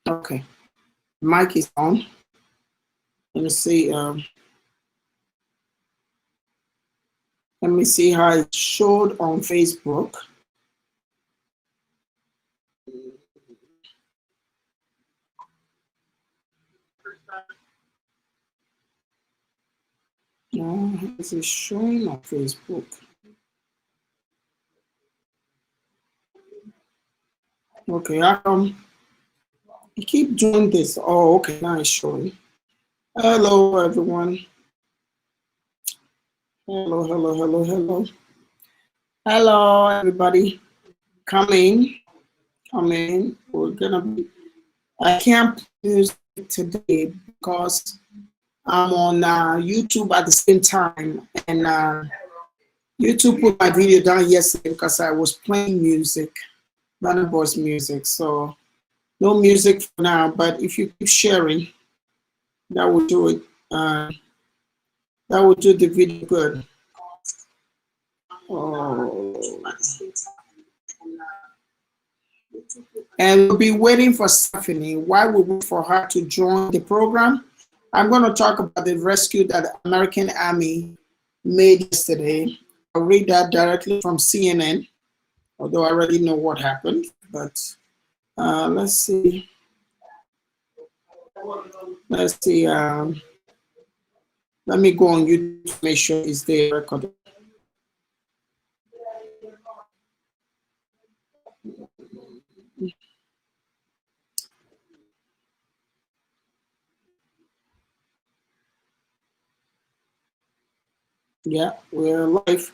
Okay, mic is on. Let me see. Let me see how it showed on Facebook. Is it showing on Facebook? Okay, you keep doing this. Oh, okay, now it's showing. Hello, everyone. Hello, hello, hello, hello. Hello, everybody. Come in, come in. We're gonna be. I can't use it today because I'm on YouTube at the same time, and YouTube put my video down yesterday because I was playing music, Banner Boys music. So no music for now, but if you keep sharing, that will do it. That will do the video good. Oh. And we'll be waiting for Stephanie. While we wait for her to join the program, I'm going to talk about the rescue that the American Army made yesterday. I'll read that directly from CNN, although I already know what happened. But let's see. Let's see. Let me go on YouTube to make sure it's there recorded. Yeah, we're live.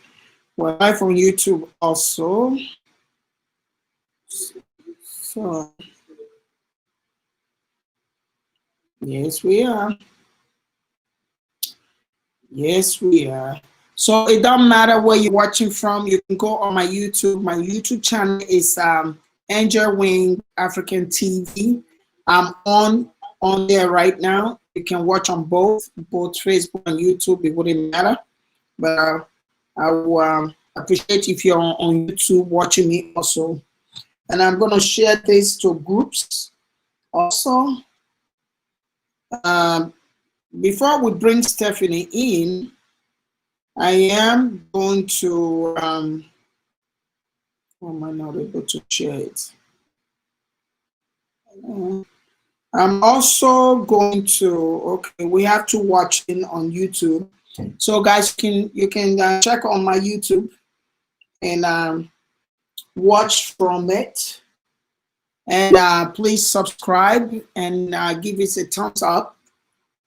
We're live on YouTube also. So, yes, we are. Yes, we are. So it doesn't matter where you're watching from. You can go on my YouTube. My YouTube channel is Angel Wing African TV. I'm on there right now. You can watch on both Facebook and YouTube. It wouldn't matter. But I will appreciate if you're on YouTube watching me also. And I'm going to share this to groups also. Before we bring Stephanie in, I am going to, am I not able to share it? I'm also going to, okay, we have to watch it on YouTube. So guys, you can check on my YouTube and watch from it. And please subscribe and give it a thumbs up.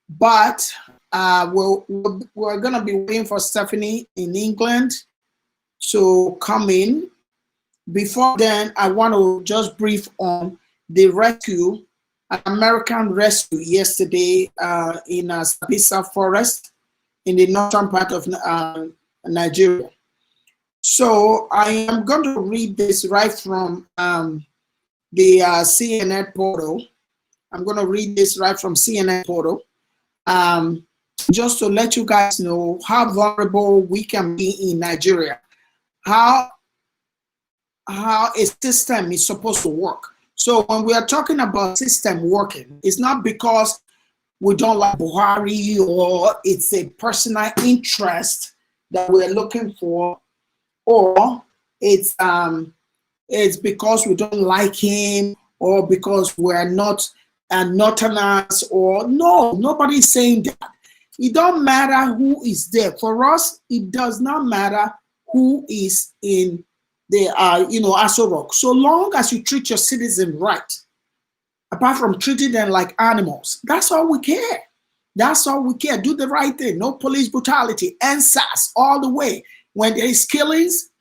But we're going to be waiting for Stephanie in England to come in. Before then, I want to just brief on the rescue, an American rescue yesterday in Sabisa Forest in the northern part of Nigeria. So I am going to read this right from the CNN portal. I'm going to read this right from CNN portal. Just to let you guys know how vulnerable we can be in Nigeria, how a system is supposed to work. So when we are talking about system working, it's not because we don't like Buhari or it's a personal interest that we're looking for, or it's because we don't like him or because we're not northerners, or no, nobody's saying that. It don't matter who is there. For us, it does not matter who is in the Aso Rock. So long as you treat your citizens right, apart from treating them like animals, that's all we care. That's all we care. Do the right thing. No police brutality. NSAS all the way. When there is killings,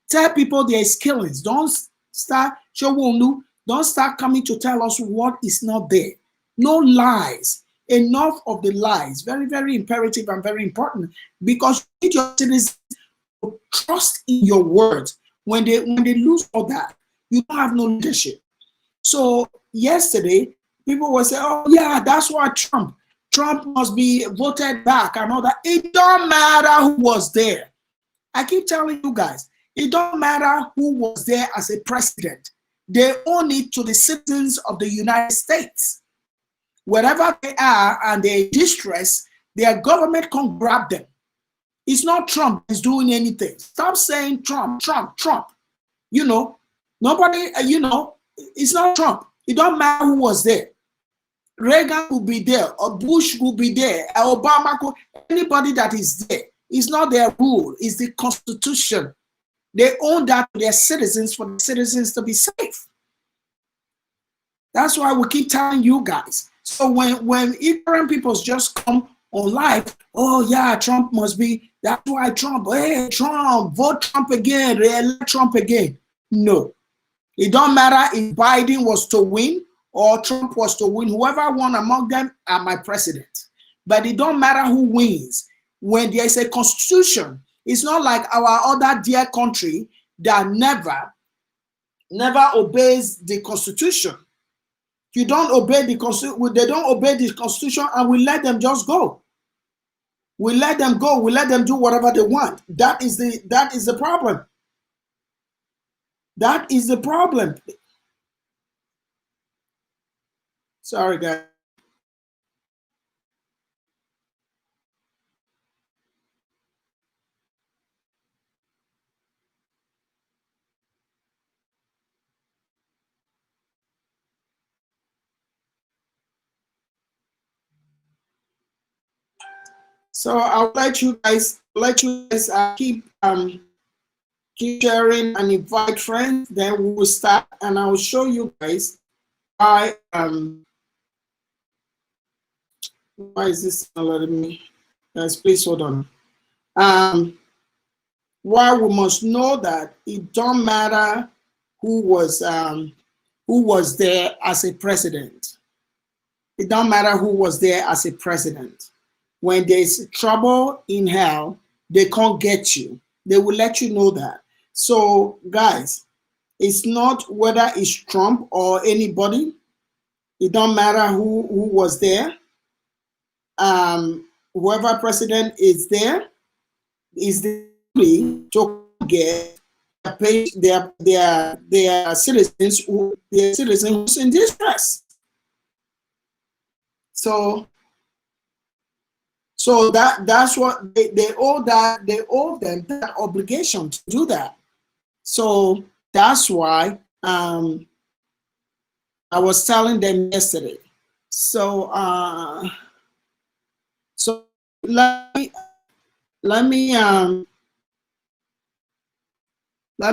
tell people there is killings. Don't start don't start coming to tell us what is not there. No lies. Enough of the lies. Very, very imperative and very important, because you need your citizens to trust in your words. When they lose all that, you don't have no leadership. So yesterday, people were saying, "Oh yeah, that's why Trump must be voted back and all that." It don't matter who was there. I keep telling you guys, it don't matter who was there as a president. They own it to the citizens of the United States. Wherever they are and they're in distress, their government can't grab them. It's not Trump is doing anything. Stop saying Trump, Trump, Trump. You know, nobody, it's not Trump. It don't matter who was there. Reagan will be there, or Bush will be there, or Obama, anybody that is there. It's not their rule, it's the Constitution. They own that to their citizens for the citizens to be safe. That's why we keep telling you guys. So when ignorant people just come on live, oh yeah, Trump must be, that's why Trump, hey, Trump, vote Trump again, re-elect Trump again. No, it don't matter if Biden was to win or Trump was to win. Whoever won among them are my president. But it don't matter who wins. When there is a constitution, it's not like our other dear country that never obeys the constitution. You don't obey the constitution, they don't obey the constitution, and we let them just go. We let them go, we let them do whatever they want. That is the problem. That is the problem. Sorry, guys. So I'll let you guys keep sharing and invite friends. Then we will start, and I will show you guys why is this not letting me? Guys, please hold on. Why we must know that it don't matter who was there as a president. It don't matter who was there as a president. When there's trouble in hell, they can't get you. They will let you know that. So, guys, it's not whether it's Trump or anybody. It don't matter who was there. Whoever president is there is the to get their citizens who's in distress. So that's what they owe them that obligation to do that. So that's why I was telling them yesterday. So let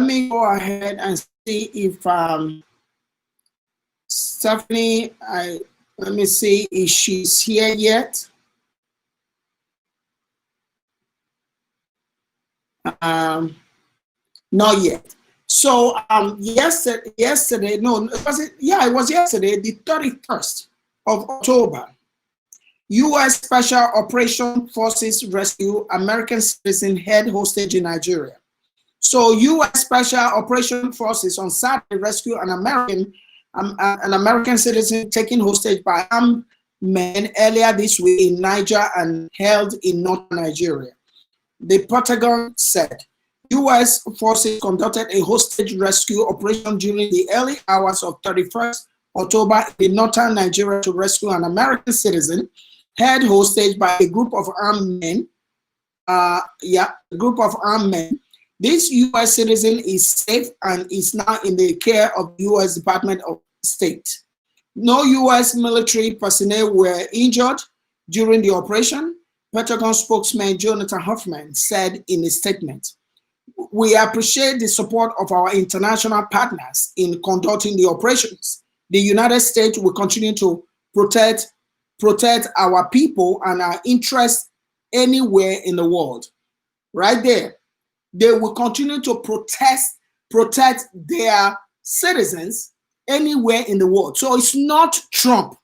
me go ahead and see if Stephanie, let me see if she's here yet. Not yet. So yesterday, no, was it? Yeah, it was yesterday, the 31st of October. U.S. Special Operation Forces rescue American citizen held hostage in Nigeria. So U.S. Special Operation Forces on Saturday rescued an American citizen taken hostage by armed men earlier this week in Niger and held in northern Nigeria. The Pentagon said U.S. forces conducted a hostage rescue operation during the early hours of 31st October in northern Nigeria to rescue an American citizen held hostage by a group of armed men. This U.S. citizen is safe and is now in the care of the U.S. Department of State. No U.S. military personnel were injured during the operation, Pentagon spokesman Jonathan Hoffman said in a statement. We appreciate the support of our international partners in conducting the operations. The United States will continue to protect our people and our interests anywhere in the world. Right there. They will continue to protect their citizens anywhere in the world. So it's not Trump.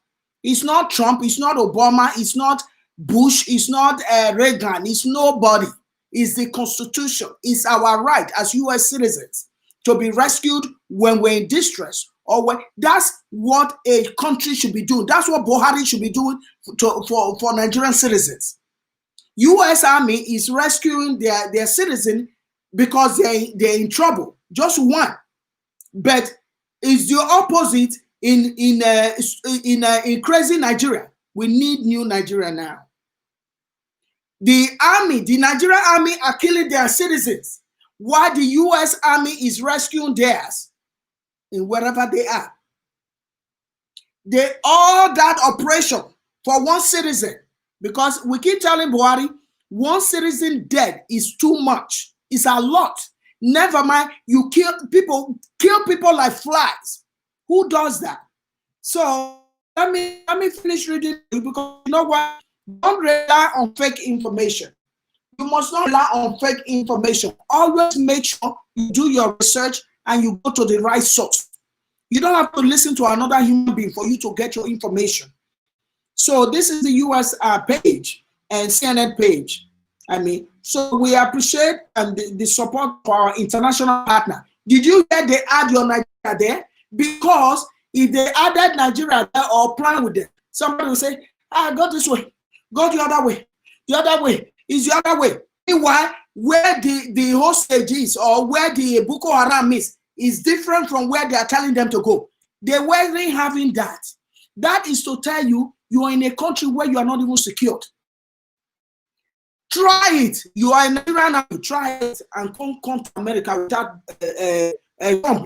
It's not Trump. It's not Obama. It's not Bush. It's not Reagan. It's nobody. It's the Constitution. It's our right as U.S. citizens to be rescued when we're in distress. Or when that's what a country should be doing. That's what Buhari should be doing for Nigerian citizens. U.S. Army is rescuing their citizen because they're in trouble. Just one. But It's the opposite in crazy Nigeria. We need new Nigeria now. The army, the Nigerian army are killing their citizens, while the US Army is rescuing theirs in wherever they are. They all that operation for one citizen, because we keep telling Buhari, one citizen dead is too much. It's a lot. Never mind, you kill people like flies. Who does that? So let me finish reading, because you know what? Don't rely on fake information. You must not rely on fake information. Always make sure you do your research and you go to the right source. You don't have to listen to another human being for you to get your information. So this is the US page and CNN page. I mean, so we appreciate and the support for our international partner. Did you hear they add your Nigeria there? Because if they added Nigeria there or plan with them, somebody will say, go this way, go the other way. The other way is the other way. Meanwhile, where the hostage is or where the Boko Haram is different from where they are telling them to go. They weren't having that. That is to tell you, you are in a country where you are not even secured. Try it. You are in Nigeria, try it and come to America without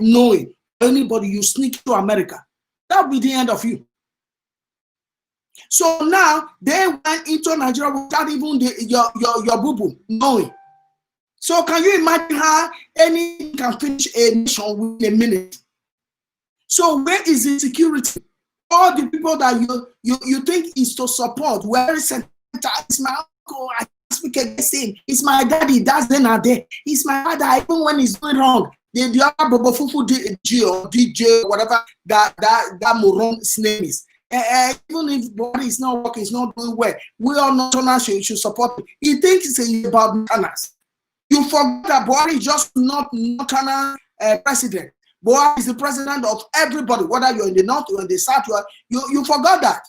knowing anybody. You sneak to America. That will be the end of you. So now they went into Nigeria without even your boo-boo knowing. So can you imagine how anything can finish a nation within a minute? So where is the security? All the people that you think is to support, where is it? It's my uncle, I speak against him. It's my daddy, that's then are there. It's my father, even when he's doing wrong. The other Bobo Fufu DJ, whatever that moron's name is. Even if body is not working, it's not doing well, we all know should support him. He thinks it's about manners. You forget that Buhari is just not president. Buhari is the president of everybody, whether you're in the north or in the south. You forgot that.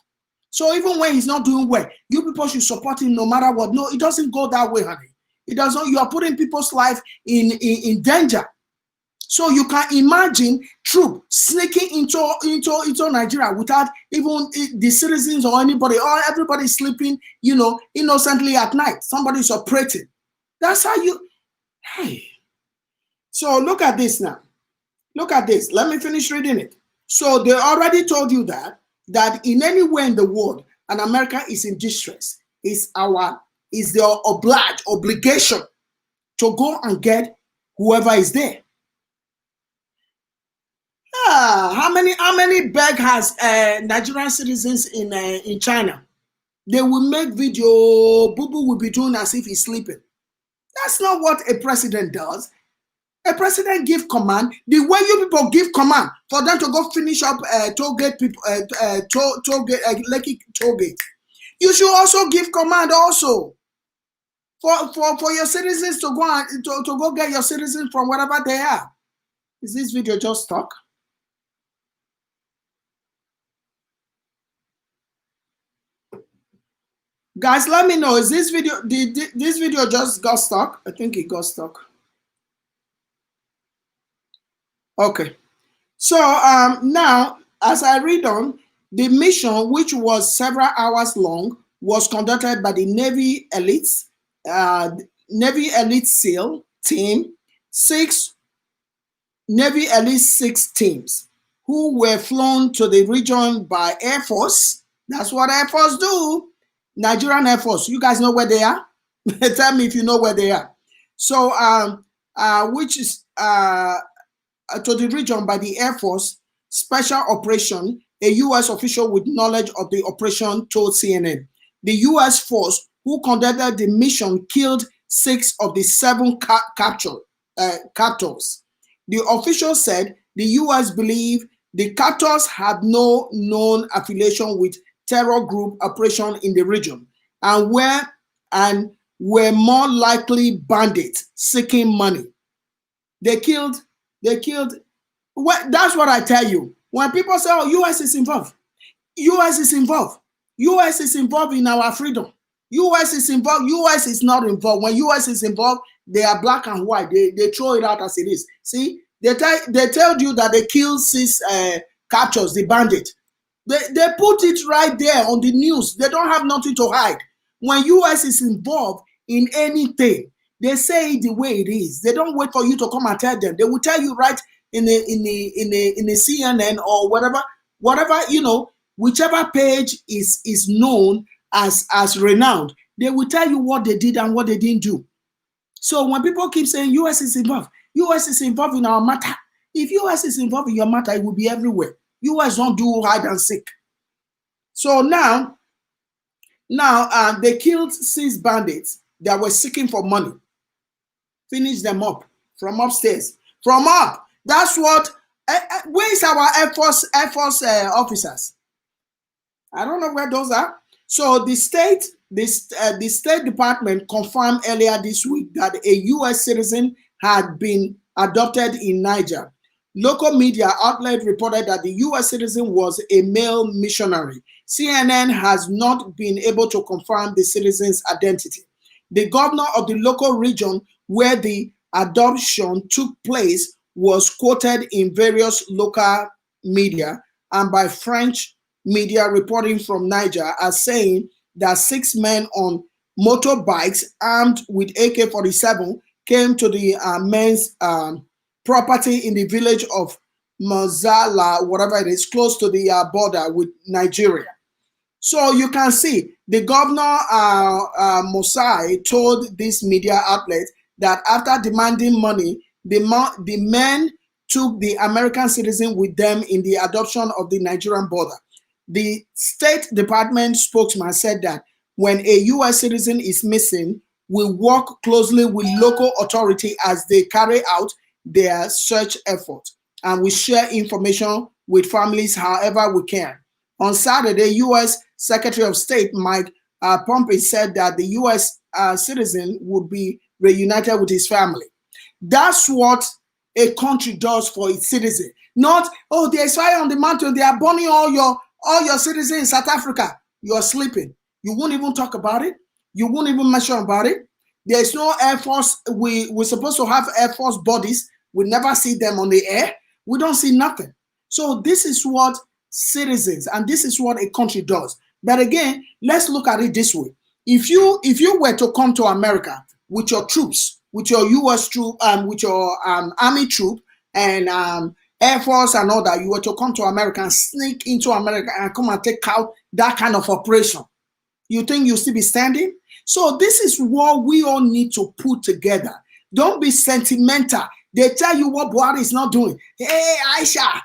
So even when he's not doing well, you people should support him no matter what. No, it doesn't go that way, honey. It doesn't. You are putting people's life in danger. So you can imagine troops sneaking into Nigeria without even the citizens or anybody, or everybody sleeping, innocently at night. Somebody's operating. That's how you. Hey. So look at this now. Look at this. Let me finish reading it. So they already told you that in any way in the world, and America is in distress, is their obligation to go and get whoever is there. How many beg has Nigerian citizens in China? They will make video. Boo Boo will be doing as if he's sleeping. That's not what a president does. A president gives command. The way you people give command for them to go finish up Lekki toll gate, you should also give command also for your citizens to go and to go get your citizens from wherever they are. Is this video just stuck? Guys, let me know. Is this video? Did this video just got stuck? I think it got stuck. Okay. So now, as I read on, the mission, which was several hours long, was conducted by the Navy Elite SEAL team, 6 Navy Elite 6 teams, who were flown to the region by Air Force. That's what Air Force do. Nigerian Air Force. You guys know where they are? Tell me if you know where they are. So, which is to the region by the Air Force Special Operation. A U.S. official with knowledge of the operation told CNN. The U.S. force who conducted the mission killed 6 of the 7 captors. The official said the U.S. believed the captors had no known affiliation with terror group operation in the region and were more likely bandits seeking money. They killed. That's what I tell you. When people say, oh, US is involved. US is involved. US is involved in our freedom. US is involved. US is not involved. When US is involved, they are black and white. They throw it out as it is. See, They told you that they killed 6 captures, the bandit. They put it right there on the news. They don't have nothing to hide. When US is involved in anything, they say it the way it is. They don't wait for you to come and tell them. They will tell you right in the CNN or whatever, whichever page is known as renowned. They will tell you what they did and what they didn't do. So when people keep saying US is involved in our matter. If US is involved in your matter, it will be everywhere. US don't do hide and seek. So now they killed 6 bandits that were seeking for money. Finish them up from upstairs, from up. That's what. Where is our Air Force officers? I don't know where those are. So the State Department confirmed earlier this week that a U.S. citizen had been adopted in Niger. Local media outlet reported that the U.S. citizen was a male missionary. CNN has not been able to confirm the citizen's identity. The governor of the local region where the adoption took place was quoted in various local media and by French media reporting from Niger as saying that 6 men on motorbikes armed with AK-47 came to the men's property in the village of Mozala, whatever it is, close to the border with Nigeria. So you can see the governor, Mosai, told this media outlet that after demanding money, the men took the American citizen with them in the adoption of the Nigerian border. The State Department spokesman said that when a U.S. citizen is missing, we work closely with local authority as they carry out their search effort, and we share information with families however we can. On Saturday, U.S. Secretary of State Mike Pompeo said that the U.S. Citizen would be reunited with his family. That's what a country does for its citizen. Not, oh, there's fire on the mountain, they are burning all your citizens in South Africa. You're sleeping. You won't even talk about it. You won't even mention about it. There's no Air Force. We're supposed to have Air Force bodies. We never see them on the air. We don't see nothing. So this is what citizens and this is what a country does. But again, let's look at it this way. If you were to come to America with your troops, with your U.S. troop, with your army troop and Air Force and all that, you were to come to America and sneak into America and come and take out that kind of operation, you think you'll still be standing? So this is what we all need to put together. Don't be sentimental. They tell you what Buhari is not doing. Hey, Aisha,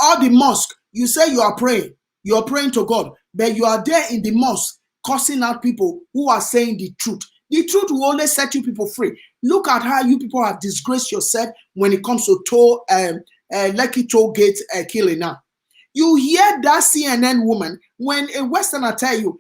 all the mosque, you say you are praying. You're praying to God, but you are there in the mosque cursing out people who are saying the truth. The truth will only set you people free. Look at how you people have disgraced yourself when it comes to Lekki toll gate killing now. You hear that CNN woman, when a Westerner tell you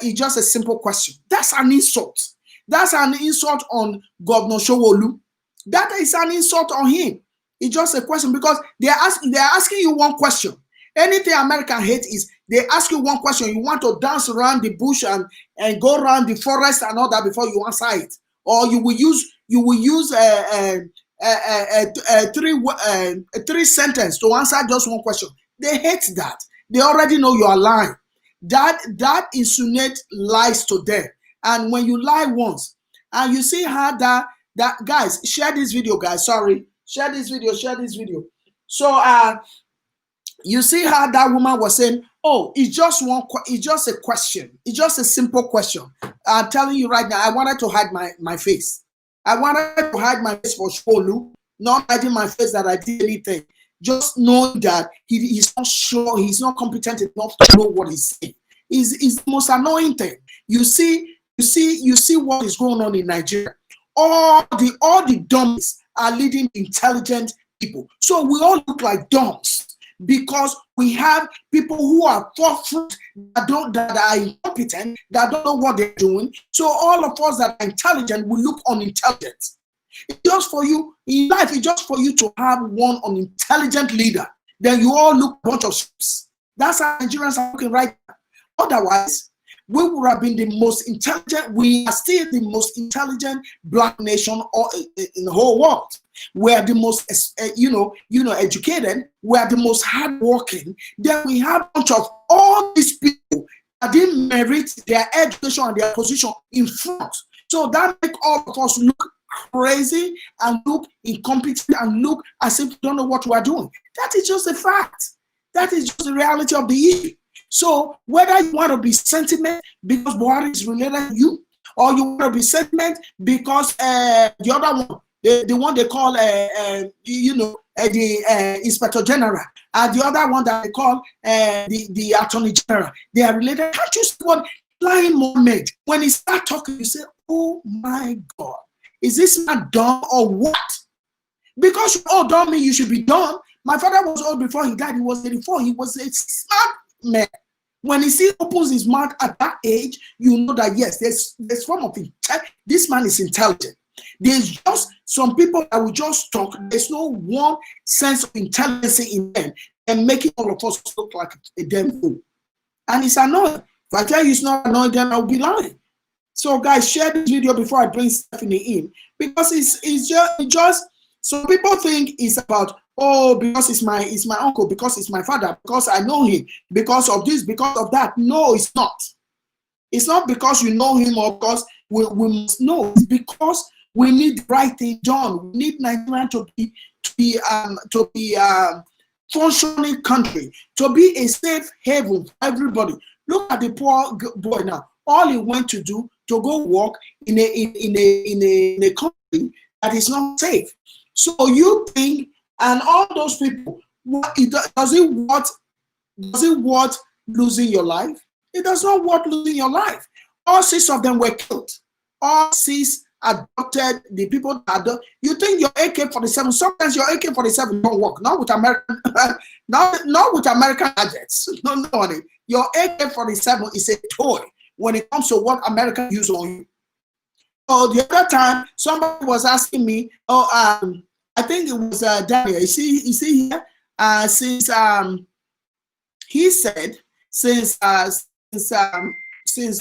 it's just a simple question. That's an insult. That's an insult on Governor Showolu. That is an insult on him. It's just a question because they're asking you one question. Anything American hate is they ask you one question. You want to dance around the bush and go around the forest and all that before you answer it, or you will use three sentence to answer just one question. They hate that. They already know you are lying. That insinuates lies to them. And when you lie once, and you see how that guys, share this video, guys. Sorry, share this video. So you see how that woman was saying, oh, it's just a question. It's just a simple question. I'm telling you right now, I wanted to hide my face. I wanted to hide my face for Sholu, not hiding my face that I did anything. Just knowing that he's not sure, he's not competent enough to know what he's saying. Is the most annoying thing. You see what is going on in Nigeria. All the dummies are leading intelligent people. So we all look like dumps because we have people who are forefront that are incompetent, that don't know what they're doing. So all of us that are intelligent will look unintelligent. It's just for you in life. It's just for you to have one unintelligent leader. Then you all look a bunch of ships. That's how Nigerians are looking right now. Otherwise, we would have been the most intelligent. We are still the most intelligent black nation in the whole world. We are the most, educated. We are the most hardworking. Then we have a bunch of all these people that didn't merit their education and their position in front. So that makes all of us look crazy and look incompetent and look as if we don't know what we are doing. That is just a fact. That is just the reality of the issue. So whether you want to be sentiment because Buhari is related to you, or you want to be sentiment because the other one, the one they call, the Inspector General, and the other one that they call the Attorney General, they are related. Can't you see what lying moment when he start talking, you say, oh my God, is this man dumb or what? Because you all dumb me, you should be dumb. My father was old before he died. He was 84. He was a smart man. When he opens his mouth at that age, you know that yes, there's form of it. This man is intelligent. There's just some people that will just talk. There's no one sense of intelligence in them and making all of us look like a damn fool. And it's annoying. If I tell you it's not annoying, then I'll be lying. So guys, share this video before I bring Stephanie in, because it's just some people think it's about, oh, because it's my uncle, because it's my father, because I know him, because of this, because of that. No, it's not. It's not because you know him or because we must know. It's because we need the right thing done. We need Nigeria to be functioning country, to be a safe haven for everybody. Look at the poor boy now. All he went to do to go work in a country that is not safe. So you think, and all those people, does it worth losing your life? It does not worth losing your life. All 6 of them were killed. All 6 adopted the people that you think your AK-47, sometimes your AK-47 don't work. Not with American, not with American gadgets. No, honey. Your AK-47 is a toy when it comes to what America use on you. So the other time, somebody was asking me, I think it was Daniel. You see here, since he said, since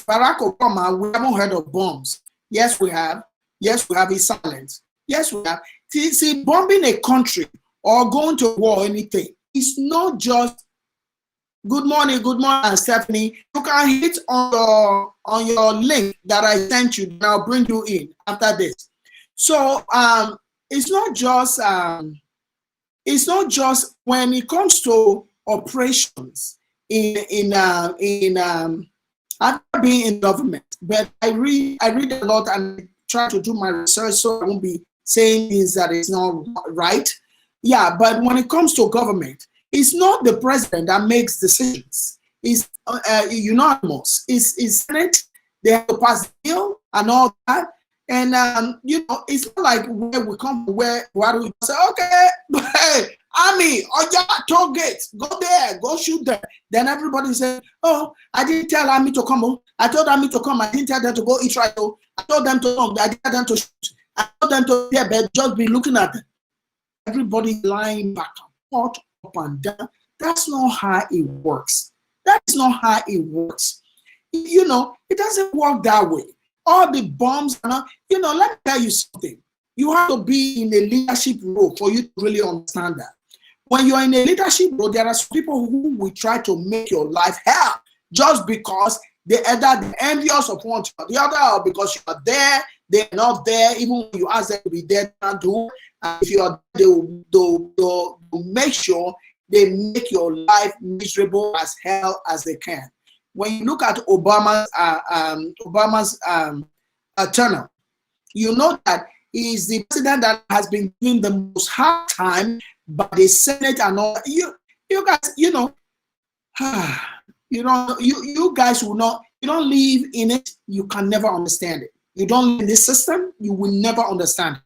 Barack Obama, we haven't heard of bombs. Yes, we have. Yes, we have. It's silent. Yes, we have. See, bombing a country or going to war or anything, it's not just. Good morning, Stephanie. You can hit on your link that I sent you, and I'll bring you in after this. So it's not just when it comes to operations I've been in government, but I read a lot and try to do my research so I won't be saying things that is not right. Yeah, but when it comes to government, it's not the president that makes decisions. It's unanimous. It's Senate. They have to pass the bill and all that. And it's not like where we come from, where do we say, okay, hey, army, target, go there, go shoot them. Then everybody said, oh, I didn't tell army to come. I told army to come. I didn't tell them to go eat right. I told them to come. I didn't tell them to shoot. I told them to but just be looking at them. Everybody lying back and forth, up and down. That's not how it works. That's not how it works. It doesn't work that way. All the bombs, let me tell you something. You have to be in a leadership role for you to really understand that. When you're in a leadership role, there are some people who will try to make your life hell just because they're envious of one or the other, or because you are there, they're not there. Even when you ask them to be there, and if you are there, they'll make sure they make your life miserable as hell as they can. When you look at Obama's turnout, you know that he is the president that has been given the most hard time by the Senate and all. You guys, you guys will not. You don't live in it. You can never understand it. You don't live in this system. You will never understand it.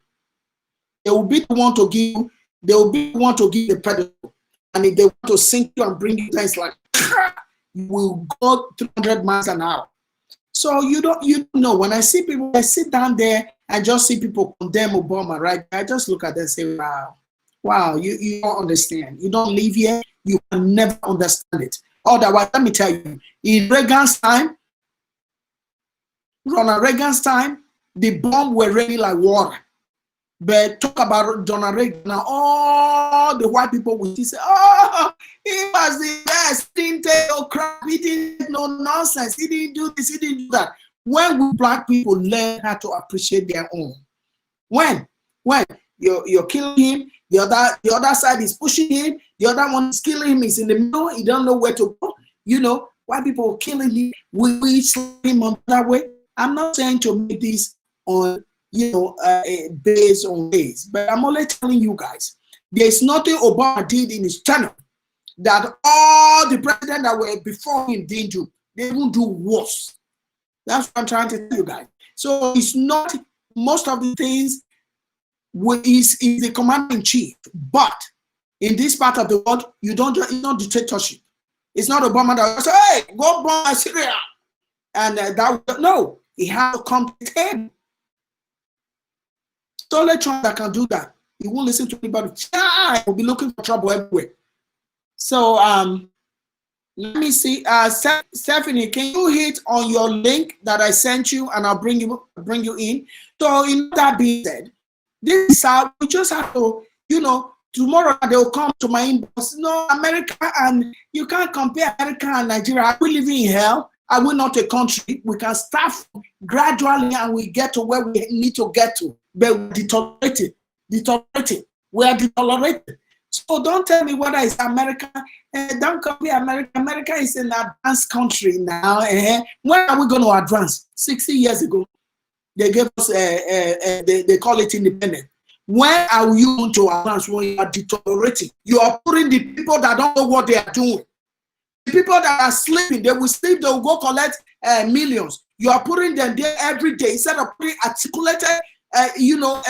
They will be the one to give you. They will be the one to give the pedestal, and if they want to sink you and bring you down, it's like you will go 300 miles an hour. So you don't know. When I see people, I sit down there and just see people condemn Obama, right? I just look at them and say, wow, you don't understand. You don't live here. You can never understand it. Otherwise, let me tell you, in Reagan's time, Ronald Reagan's time, the bomb were raining like water. But talk about Donald Reagan now, all the white people will say, oh, he was the best, he didn't take no crap, he didn't take no nonsense, he didn't do this, he didn't do that. When we black people learn how to appreciate their own? When you're killing him, the other side is pushing him, the other one is killing him, is in the middle, he don't know where to go. You know, white people killing him, we slap him on that way. I'm not saying to make this on, you know, based on race, but I'm only telling you guys, there's nothing Obama did in his tenure that all the presidents that were before him didn't do. They won't do worse. That's what I'm trying to tell you guys. So it's not most of the things is the commander in chief, but in this part of the world, you don't. It's not dictatorship. It's not Obama that will say, "Hey, go bomb Syria," and that no, he has to come to the table. It's only Trump that can do that. He won't listen to anybody. He will be looking for trouble everywhere. So let me see. Stephanie, can you hit on your link that I sent you, and I'll bring you in. So in that being said, this is how we just have to, you know, tomorrow they'll come to my inbox. No, America, and you can't compare America and Nigeria. Are we living in hell? Are we not a country? We can start gradually and we get to where we need to get to. But we're deteriorating. We are deteriorating. So don't tell me whether it's America. Don't compare America. America is an advanced country now. When are we going to advance? 60 years ago, they gave us, they call it independent. When are you going to advance when you are deteriorating? You are putting the people that don't know what they are doing. The people that are sleeping, they will sleep, they will go collect millions. You are putting them there every day instead of putting articulated, young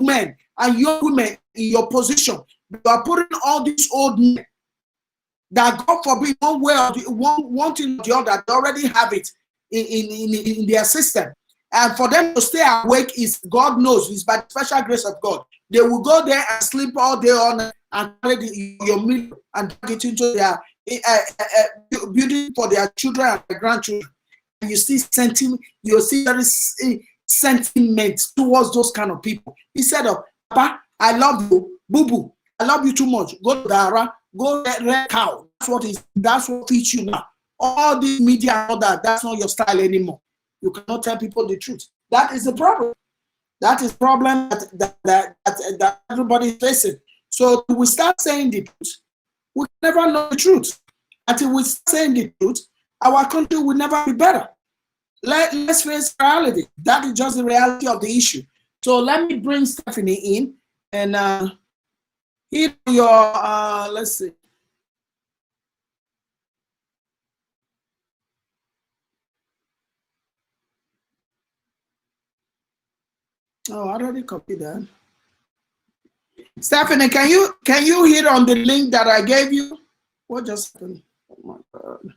men and young women in your position. You are putting all these old men that, God forbid, one way or one thing or the other, they already have it in their system. And for them to stay awake is, God knows, it's by the special grace of God. They will go there and sleep all day on and carry your million and get into their building for their children and their grandchildren. And you see sentiment towards those kind of people. Instead of, Papa, I love you, boo boo, I love you too much. Go to Dara, go red cow. That's what feeds you now. All this media and all that, that's not your style anymore. You cannot tell people the truth. That is the problem. That is the problem that everybody is facing. So we start saying the truth, we never know the truth. Until we start saying the truth, our country will never be better. Let's face reality. That is just the reality of the issue. So let me bring Stephanie in and hit your, let's see. Oh, I already copied that. Stephanie, can you hit on the link that I gave you? What just happened? Oh my God.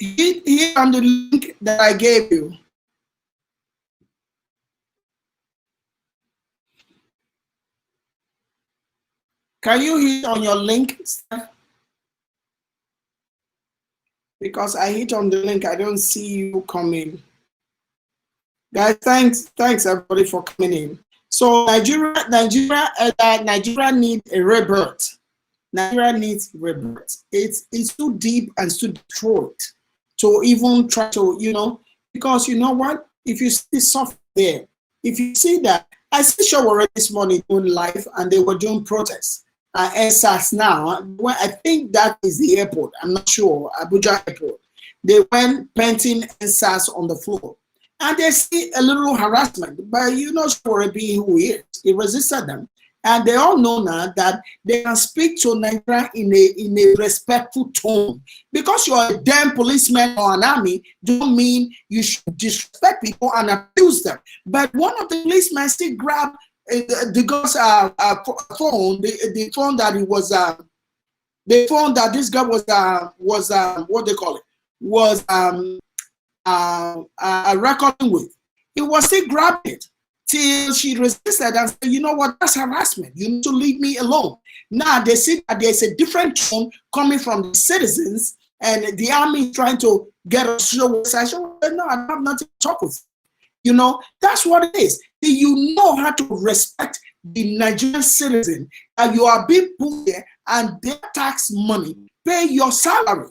Hit on the link that I gave you. Can you hit on your link, Steph? Because I hit on the link, I don't see you coming. Guys, thanks everybody for coming in. So Nigeria needs a rebirth. Nigeria needs rebirth. It's too deep and too destroyed to even try to, because you know what? If you see soft there, if you see that, I see Shawara this morning doing live and they were doing protests. SARS now, well, I think that is the airport. I'm not sure, Abuja airport. They went painting SARS on the floor. And they see a little harassment, but Shawara being who he is, he resisted them. And they all know now that they can speak to Nigeria in a respectful tone. Because you're a damn policeman or an army, don't mean you should disrespect people and abuse them. But one of the policemen still grabbed the guy's phone, the phone that it was, the phone that this guy was what they call it, was recording with. He was still grabbing it till she resisted and said, you know what, that's harassment. You need to leave me alone. Now they see that there's a different tone coming from the citizens and the army is trying to get us to show us. I said, well, no, I have nothing to talk with. You know, that's what it is. You know how to respect the Nigerian citizen, and you are being put there and their tax money pay your salary.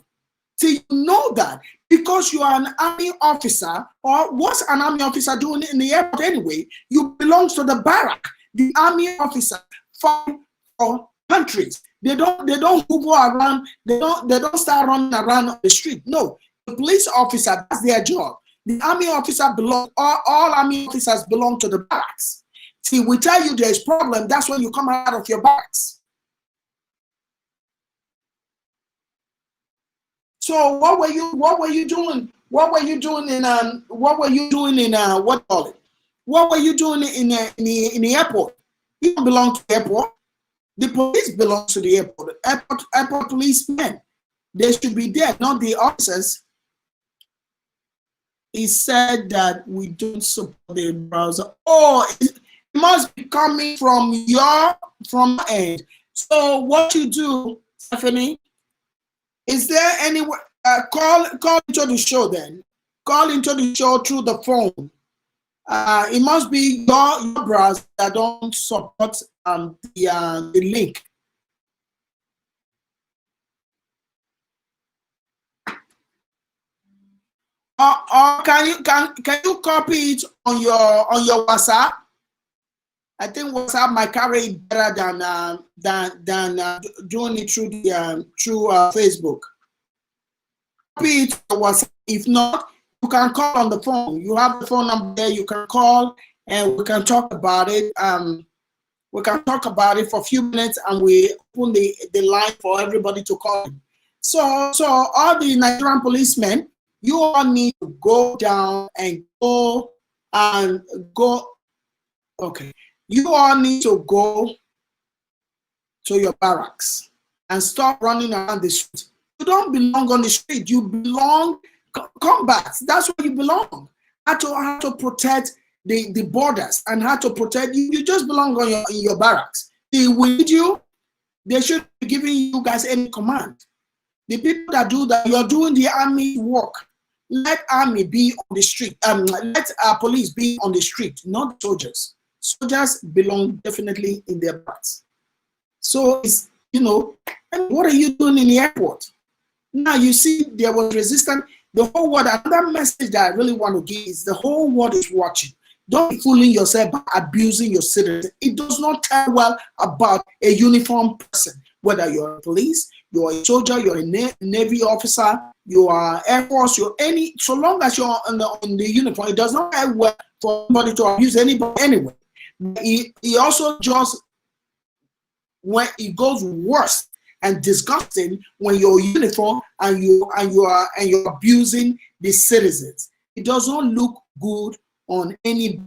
So you know that because you are an army officer, or what's an army officer doing in the airport anyway? You belong to the barrack. The army officer fight for countries. They don't move around. They don't start running around on the street. No, the police officer, that's their job. The army officer belong. All army officers belong to the barracks. See, we tell you there's problem. That's when you come out of your barracks. So what were you doing? What were you doing in what were you doing in what call it? What were you doing in the airport? You don't belong to the airport. The police belong to the airport. Airport policemen. They should be there, not the officers. He said that we don't support the browser. Oh, it must be coming from your end. So what you do, Stephanie? Is there any call into the show then? Call into the show through the phone. It must be your browser that don't support the link. Or can you copy it on your WhatsApp? I think WhatsApp might carry it better than doing it through the through Facebook. Copy it on WhatsApp. If not, you can call on the phone. You have the phone number there. You can call and we can talk about it. We can talk about it for a few minutes, and we open the line for everybody to call. So all the Nigerian policemen, you all need to go down and go. Okay. You all need to go to your barracks and stop running around the street. You don't belong on the street. You belong combat. That's where you belong. How to protect the borders and how to protect you. You just belong on in your barracks. They need you. They should be giving you guys any command. The people that do that, you're doing the army work. Let army be on the street. Let police be on the street, not soldiers. Soldiers belong definitely in their barracks. So it's, you know, what are you doing in the airport? Now you see there was resistance. The whole world, another message that I really want to give is the whole world is watching. Don't be fooling yourself by abusing your citizens. It does not tell well about a uniformed person, whether you're a police, you're a soldier, you're a Navy officer, you are Air Force, you're any, so long as you're on the uniform, it does not tell well for anybody to abuse anybody anyway. He also just, when it goes worse and disgusting when you're uniform and you're abusing the citizens. It does not look good on any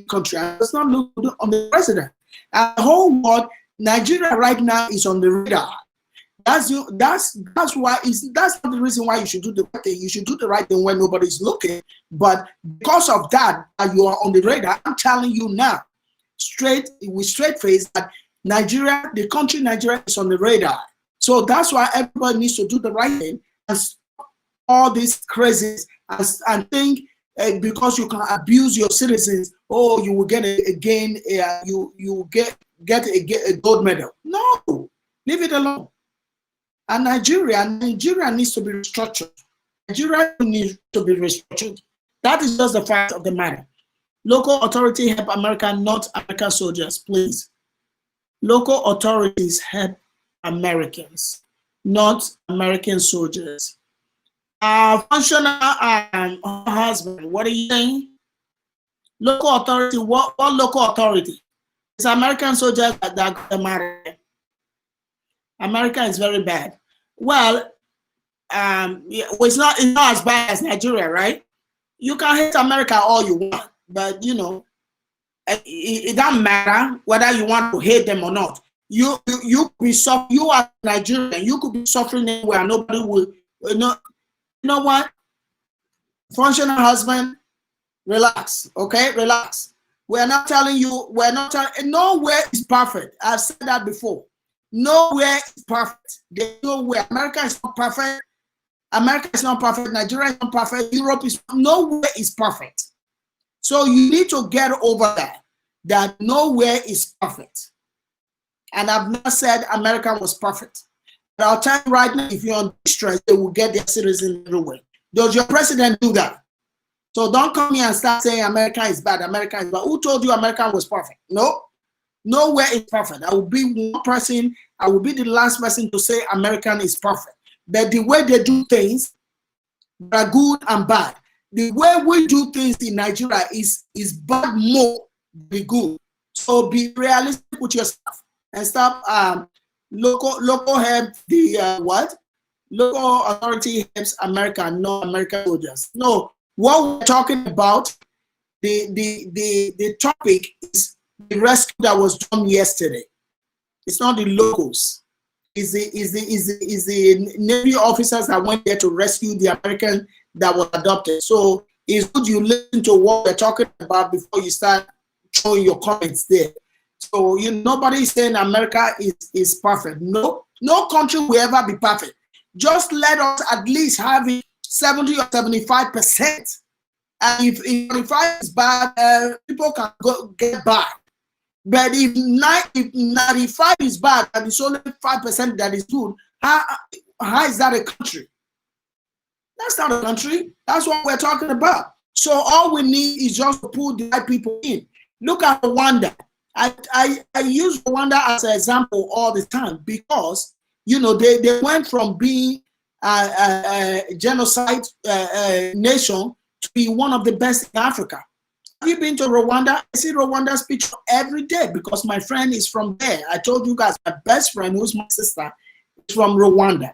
country. It does not look good on the president. And the whole world, Nigeria right now is on the radar. That's why that's not the reason why you should do the right thing. You should do the right thing when nobody's looking. But because of that, you are on the radar. I'm telling you now, with straight face, that Nigeria, the country Nigeria, is on the radar. So that's why everybody needs to do the right thing and stop all these crazies and think because you can abuse your citizens, oh, you will get you get a gold medal. No, leave it alone. And Nigeria needs to be restructured. Nigeria needs to be restructured. That is just the fact of the matter. Local authority help America, not American soldiers, please. Local authorities help Americans, not American soldiers. Functional husband, what are you saying? Local authority, what local authority? It's American soldiers that matter. America is very bad. Well, it's not as bad as Nigeria, right? You can hate America all you want, but you know, it doesn't matter whether you want to hate them or not. You are Nigerian. You could be suffering anywhere. Nobody will. You know what? Functional husband, relax. Okay, relax. We're not telling you. We're not telling. Nowhere is perfect. I've said that before. Nowhere is perfect. There's nowhere. America is not perfect. America is not perfect. Nigeria is not perfect. Europe is nowhere is perfect. So you need to get over that. That nowhere is perfect. And I've not said America was perfect. But I'll tell you right now, if you're on distress, they will get their citizens everywhere. Does your president do that? So don't come here and start saying America is bad. America is bad. Who told you America was perfect? No. Nowhere is perfect. I will be one person. I will be the last person to say American is perfect. But the way they do things are good and bad. The way we do things in Nigeria is bad more than good. So be realistic with yourself and stop local help the what? Local authority helps America, not American soldiers. No, what we're talking about, the topic is the rescue that was done yesterday. It's not the locals. Is the Navy officers that went there to rescue the American that was adopted. So it's good you listen to what we're talking about before you start throwing your comments there. So nobody is saying America is perfect. No country will ever be perfect. Just let us at least have it 70 or 75%. And if 25 is bad, people can get by. But if 95 is bad and it's only 5% that is good, how is that a country? That's not a country. That's what we're talking about. So all we need is just to put the right people in. Look at Rwanda. I use Rwanda as an example all the time because they went from being a genocide nation to be one of the best in Africa. Have you been to Rwanda? I see Rwanda's picture every day because my friend is from there. I told you guys, my best friend, who's my sister, is from Rwanda.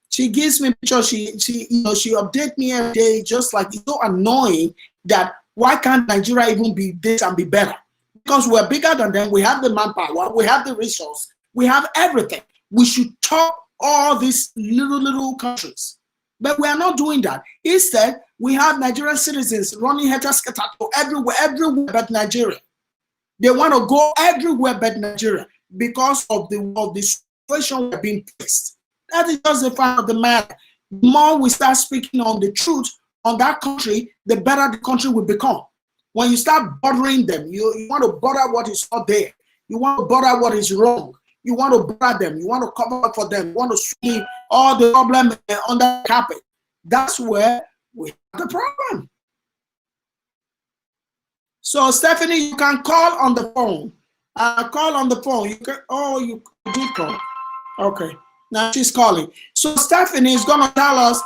She gives me pictures. She updates me every day. Just like it's so annoying that why can't Nigeria even be this and be better? Because we're bigger than them. We have the manpower. We have the resource. We have everything. We should top all these little countries. But we are not doing that. Instead, we have Nigerian citizens running heter-scatter everywhere but Nigeria. They want to go everywhere but Nigeria because of the situation we're being placed. That is just the fact of the matter. The more we start speaking on the truth on that country, the better the country will become. When you start bothering them, you want to bother what is not there. You want to bother what is wrong. You want to bother them. You want to cover up for them. You want to sweep all the problem under the carpet. That's where we have the problem. So Stephanie, you can call on the phone. Call on the phone. You can. Oh, you did call. Okay. Now she's calling. So Stephanie is going to tell us.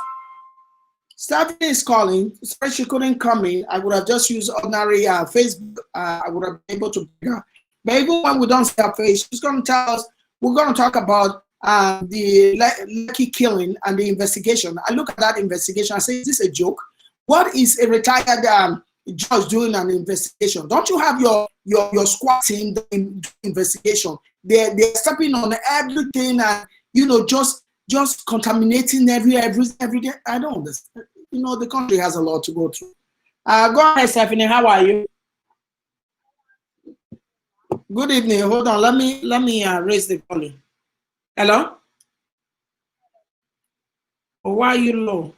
Stephanie is calling. Sorry she couldn't come in. I would have just used ordinary Facebook. I would have been able to bring her. But even when we don't see her face, she's going to tell us. We're going to talk about the Lekki killing and the investigation. I look at that investigation. I say, is this a joke? What is a retired judge doing an investigation? Don't you have your squad team doing investigation? They're stepping on everything and just contaminating every day. I don't understand. The country has a lot to go through. Go ahead, Stephanie. How are you? Good evening. Hold on. Let me raise the volume. Hello? Oh, why are you low?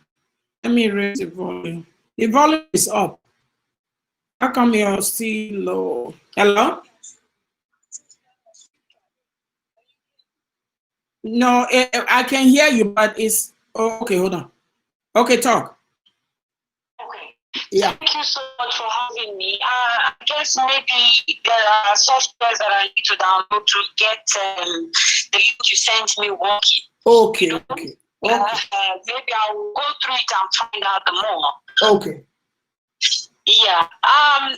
Let me raise the volume. The volume is up. How come you're still low? Hello? No, I can hear you, but it's okay. Hold on. Okay, talk. Okay. Yeah. Thank you so much for having me. I guess maybe there are softwares that I need to download to get the link you sent me working. Okay. Okay. Maybe I will go through it and find out the more. Okay. Yeah.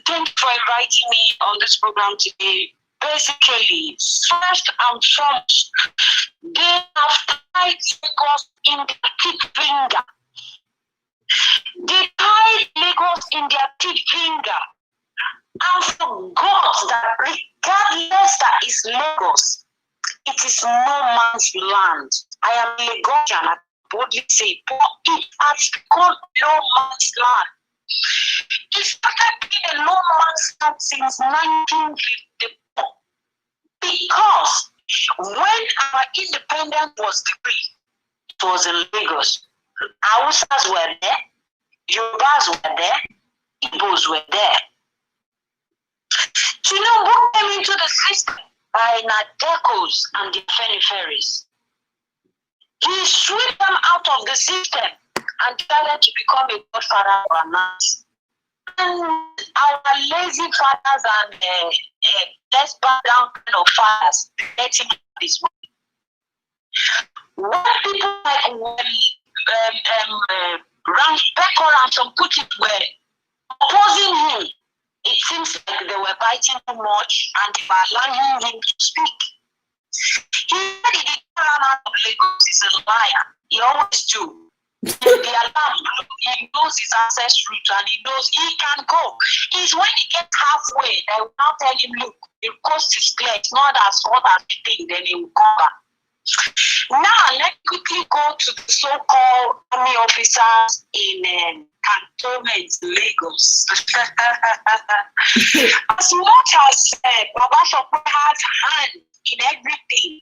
Thank you for inviting me on this program today. Basically, first and foremost, they have tied Lagos in their thick finger. They tied Lagos in their thick finger and forgot that regardless that is Lagos, it is no man's land. I am Lagosian, I boldly say, but it has become no man's land. It started being a no man's land since 1954 because when our independence was decreed, it was in Lagos. Hausas were there, Yorubas were there, Igbos were there. Tinubu came into the system by Nadecos and the Feniferis. He swept them out of the system and decided to become a godfather for us. And our lazy fathers and let's back down kind of fathers let him have his way. When people like Rand Pecor and some Putin were opposing him, it seems like they were biting too much and they were allowing him to speak. He said he didn't run out of Lagos, he's a liar. He always do. The alarm, he knows his access route and he knows he can go. It's when he gets halfway, they will now tell him, look, the coast is clear, it's not as hot as you think, then he will come back. Now, let's quickly go to the so-called army officers in cantonments in Lagos. As much as Baba Shokwe has hand in everything,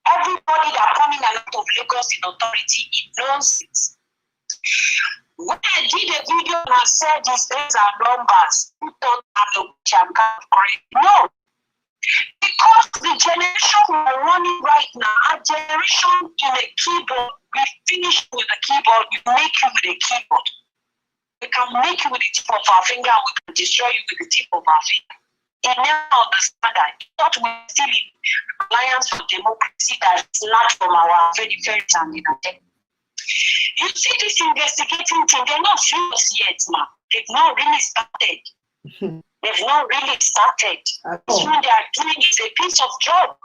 everybody that coming out of Lagos in authority, he knows it. When I did a video and I said these days are numbers, who thought I'm a witch and can't correct? No. Because the generation we're running right now, a generation in a keyboard, we finish with a keyboard, we make you with a keyboard. We can make you with the tip of our finger and we can destroy you with the tip of our finger. They never understand that. They thought we're still in alliance for democracy that is not from our very and you see this investigating thing, they're not serious yet, man. They've not really started. They've not really started. This one they are doing is a piece of job.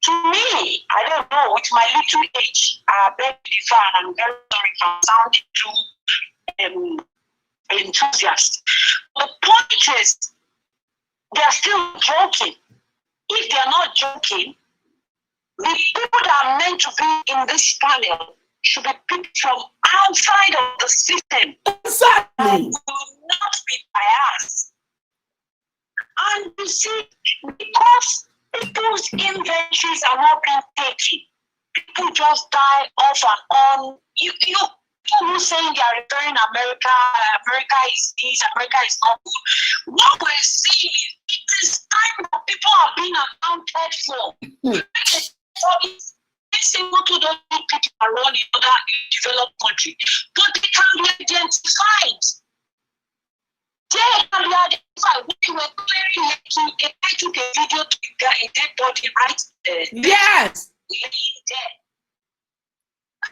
To me, I don't know, with my little age, I beg to differ and I'm very sorry if I'm sounding too enthusiastic. The point is, they are still joking. If they are not joking, the people that are meant to be in this panel should be people from outside of the system. Exactly. And will not be biased. And you see, because people's inventories are not being taken, people just die off and on. You people who saying they are referring America, America is this, America is not good. What we're seeing is it is time that people are being accounted for. This single to those people around in other developed countries, but they can be identified. They can be identified. When you were clearing Lekki, I took a video to a dead body right there. Yes.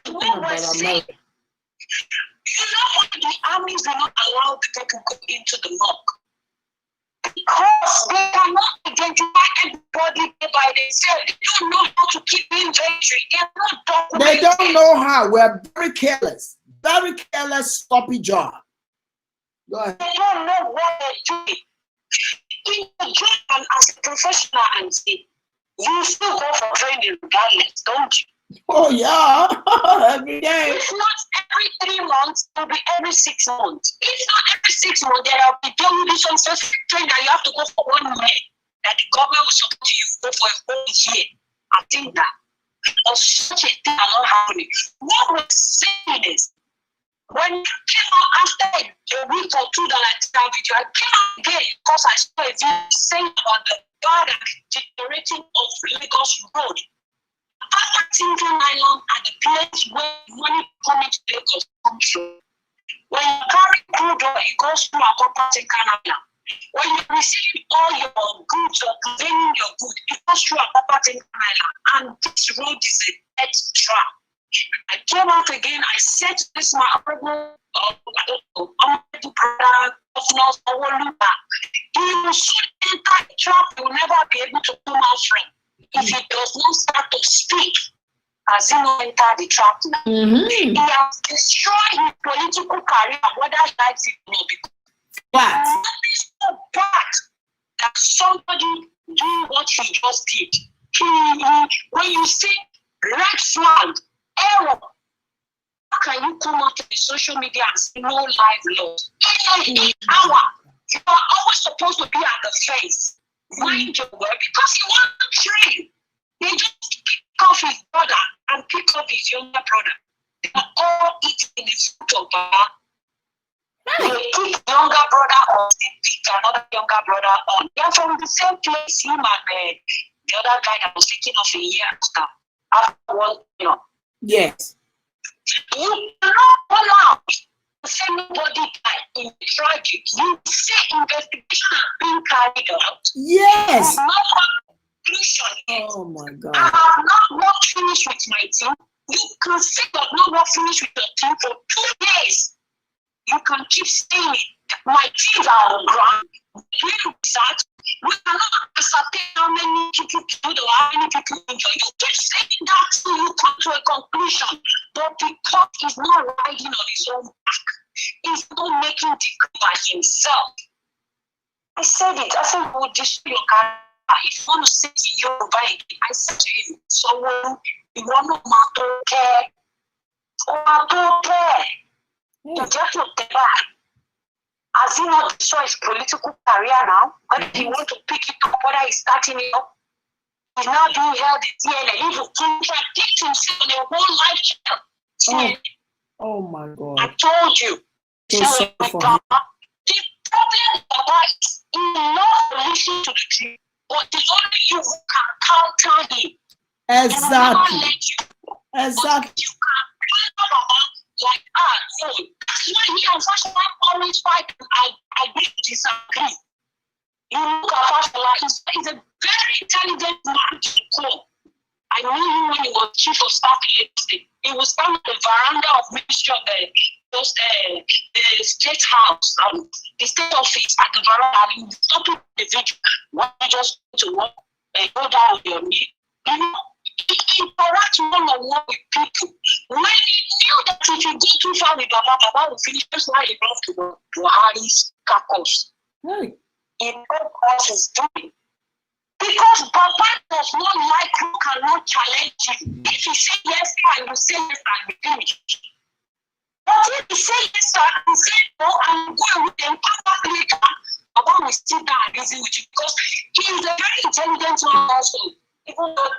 There. What we're seeing, you know why the armies do not allow the people to go into the mosque? Because they cannot identify everybody by themselves. They don't know how to keep inventory. They are not documented. They don't know how. We're very careless. Very careless, sloppy job. Go ahead. They don't know what they're doing. In the job and as a professional, and say, you still go for training regardless, don't you? Oh, yeah. Every day. If not every 3 months, it will be every 6 months. If not every 6 months, there will be some specific training that you have to go for 1 year, that the government will support you go for a whole year. I think that or such a thing are not happening. What we're saying is, when you came out after a week or two that I did that video, I came out again because I saw a video saying about the bad and deteriorating of Lagos Road. After Tinker Island at the place where money coming to Lagos comes from. When you carry crude oil, it goes through a property Canada. When you receive all your goods or conveying your goods, it goes through a property Canada. And this road is a dead trap. I came out again, I said to this my honorable brother, Governor Owoluba, he will soon enter the trap, he will never be able to come out from. If he does not start to speak, as he will enter the trap now. He has destroyed his political career, whether he likes it or not. Because it is so bad that somebody do what he just did. When you see red flag, error, how can you come out to the social media and say no life lost? In an hour, you are always supposed to be at the face. Mind your word, because he wants to train. He just pick off his brother and pick up his younger brother. They are all eating the fruit of Baba. They pick younger brother or they pick another younger brother on. They are from the same place, him and the other guy that was taken off a year after one, Yes. You cannot call out to say nobody died in the tragic. You say investigation has been carried out. Yes. No conclusion yet. Oh my God. I have not finished with my team. You can say you have not finished with your team for 2 days. You can keep saying it. My teams are on ground. Doing research. We cannot ascertain how many people killed or how many people injured. You keep saying that till you come to a conclusion. But because he's not riding on his own back, he's not making the by himself. I said it. I said, we'll destroy your character. If you want to say to Yoruba again, I said to him, someone, you want to matter care. Or care. You just to take back. Has he not destroyed his political career now? Whether he want to pick it up, whether he's starting it up, he's now being held in CNN. He will contradict himself on a whole life channel. Oh my God. I told you. So the problem with Baba is he not listen to the truth, but it's only you who can counter him. Exactly. Exactly. You can counter Baba like, no. That's why he and Fashola always fight. I agree to disagree. You look at Fashola, he's a very intelligent man to call. I knew him when he was chief of staff in Lagos State. He was on the veranda of Ministry of the State House, the state office at the veranda, and he was stopping the video when you just go to work and go down on your knee. You know, he interacts one-on-one with people. When he knew that if you go too far with Baba will finish. That's why he brought to Buhari's caucus. Right. He knows what he's doing. Because Baba does not like who cannot challenge him. If he say yes and you say yes and you finish. But if he say yes and you say no and you go with them, come back later, Baba will sit down and reason with you because he is a very intelligent man also. Even though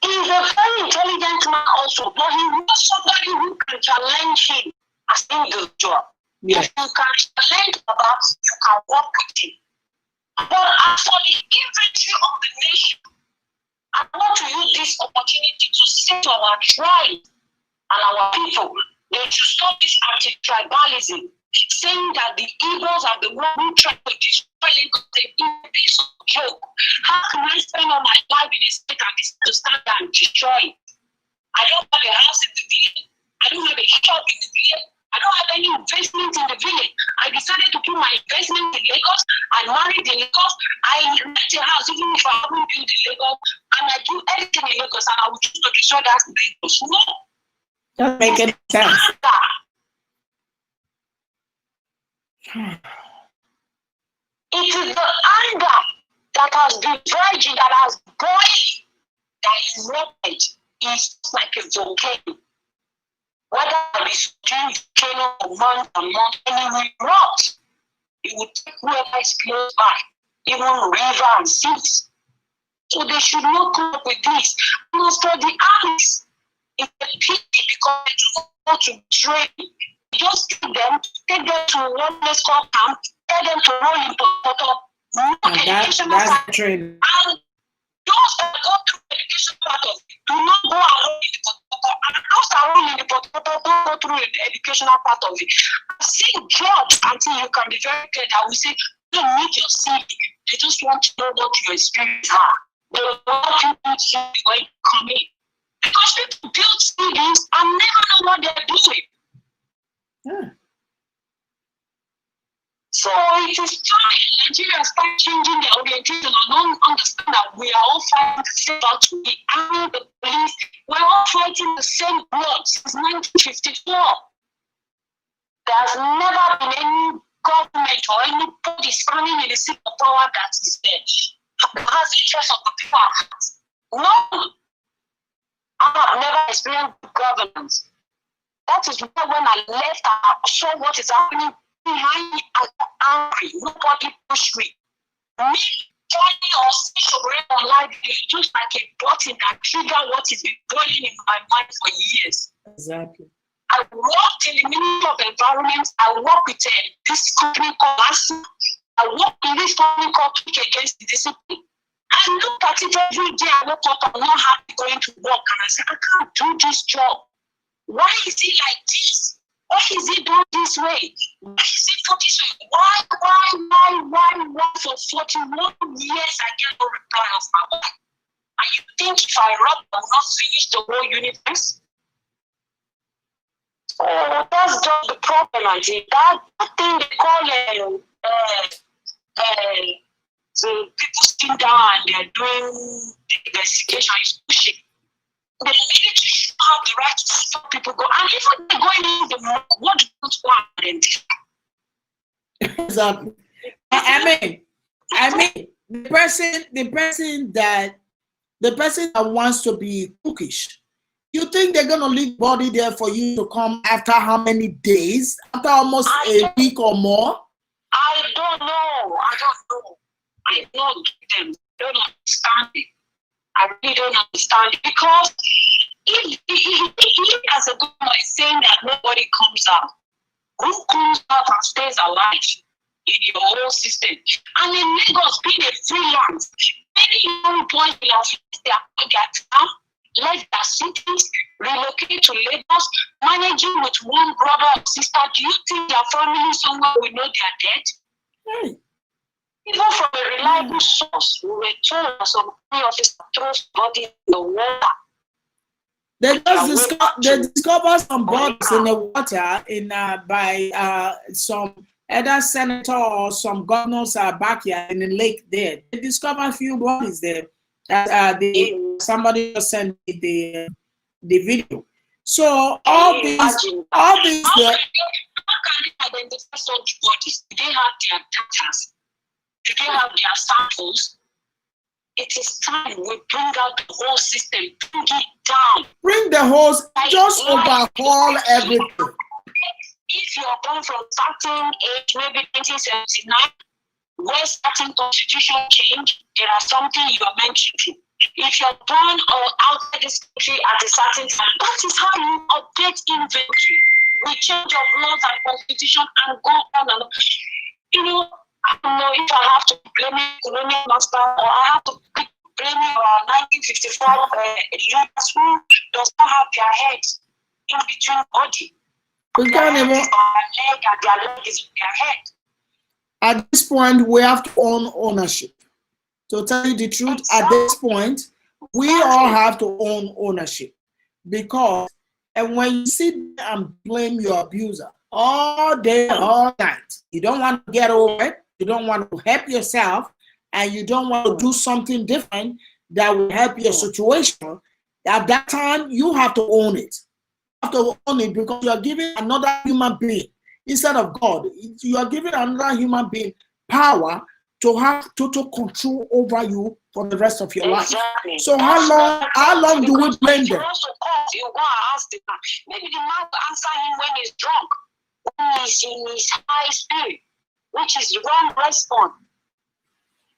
he's a very intelligent man also, but he wants somebody who can challenge him as individual. Yeah. If you can challenge Baba, you can work with him. But as for the infantry of the nation, I want to use this opportunity to say to our tribe and our people, they should stop this anti-tribalism, saying that the Igbos are the one who try to destroy Lagos. It's a piece of joke. How can I spend all my life in a state and to stand there and destroy it? I don't have a house in the village. I don't have a shop in the village. I don't have any investment in the village. I decided to put my investment in Lagos. I married in Lagos. I rent a house even if I haven't built in Lagos. And I do everything in Lagos and I will choose to destroy that Lagos. No. Doesn't make any sense. It is the anger that has been virgin, that has boiled, that is erupted. It's like a volcano. Whether it is volcano for months and months, and it will erupt. It will take whoever is close by, even river and seas. So they should not come up with this. And as for the armies, it's a pity because they do not want to train. Just take them to one place called camp, tell them to roll in Poto. No educational part. Training. And those that go through the education part of it do not go and roll in the Poto. And those that roll in the Poto don't go through the educational part of it. I've seen jobs until you can be very clear that we say, don't need your CV. They just want to know what your experience are. They want you to see when you come in. Because people build CVs and never know what they're doing. Yeah. So it is time Nigeria start changing their orientation and understand that we are all fighting the same battle. The army, the police, we're all fighting the same blood since 1954. There's never been any government or anybody standing in the seat of power that is there that has the interest of the people at heart. No. I have never experienced governance. That is why when I left, I saw what is happening behind me. I was angry. Nobody pushed me. Me joining or seeing online is just like a button that trigger what has been boiling in my mind for years. Exactly. I worked in the Ministry of Environment. I work with this company called ASA. I work in this company called Kick Against Discipline. I look at it every day. I woke up, I'm not happy going to work. And I said, I can't do this job. Why is it like this? Why is it done this way? Why is it for this way? Why for 41 years I get no reply of my work? And you think if I rub, I will not finish the whole universe? Oh, that's just the problem, Auntie. That thing they call so people sitting down and they're doing the investigation is pushing. The military should have the right to stop people go. And even they're going in the mall, what do you want to identify? Exactly. I mean, the person that wants to be cookish, you think they're gonna leave body there for you to come after how many days? After almost a week or more? I don't know. I don't them. I don't understand it. I really don't understand it because if as a government is saying that nobody comes out, who comes out and stays alive in your whole system? And in Lagos, being a freelance, many young boys will have left their town, left their cities, relocate to Lagos, managing with one brother or sister. Do you think their family somewhere will know they're dead? Hey. Even from a reliable source, we were told that some officer throws body in the water. They discover some bodies in the water by some either senator or some governor's backyard in the lake there. They discover a few bodies there. Somebody just sent the video. So all these how can they identify such bodies? Do they have their data? Do they have their samples? It is time we bring out the whole system, bring it down. Bring the whole, just overhaul everything. If you're born from certain age, maybe 1979, where certain constitution change, there are something you are meant to do. If you're born or outside this country at a certain time, that is how you update inventory. We change of laws and constitution and go on and on. You know, I don't know if I have to blame colonial master or I have to blame 1954 leaders who does not have their heads in between body. Their leg and their leg is in their head. At this point, we have to own ownership. To tell you the truth, at this point, we all have to own ownership. Because and when you sit and blame your abuser all day, all night, you don't want to get over it, you don't want to help yourself, and you don't want to do something different that will help your situation, at that time, you have to own it. You have to own it because you are giving another human being, instead of God, you are giving another human being power to have total control over you for the rest of your life. So how long do we blame them? You go and ask the man. Maybe the man will answer him when he's drunk, when he's in his high spirit, which is wrong response.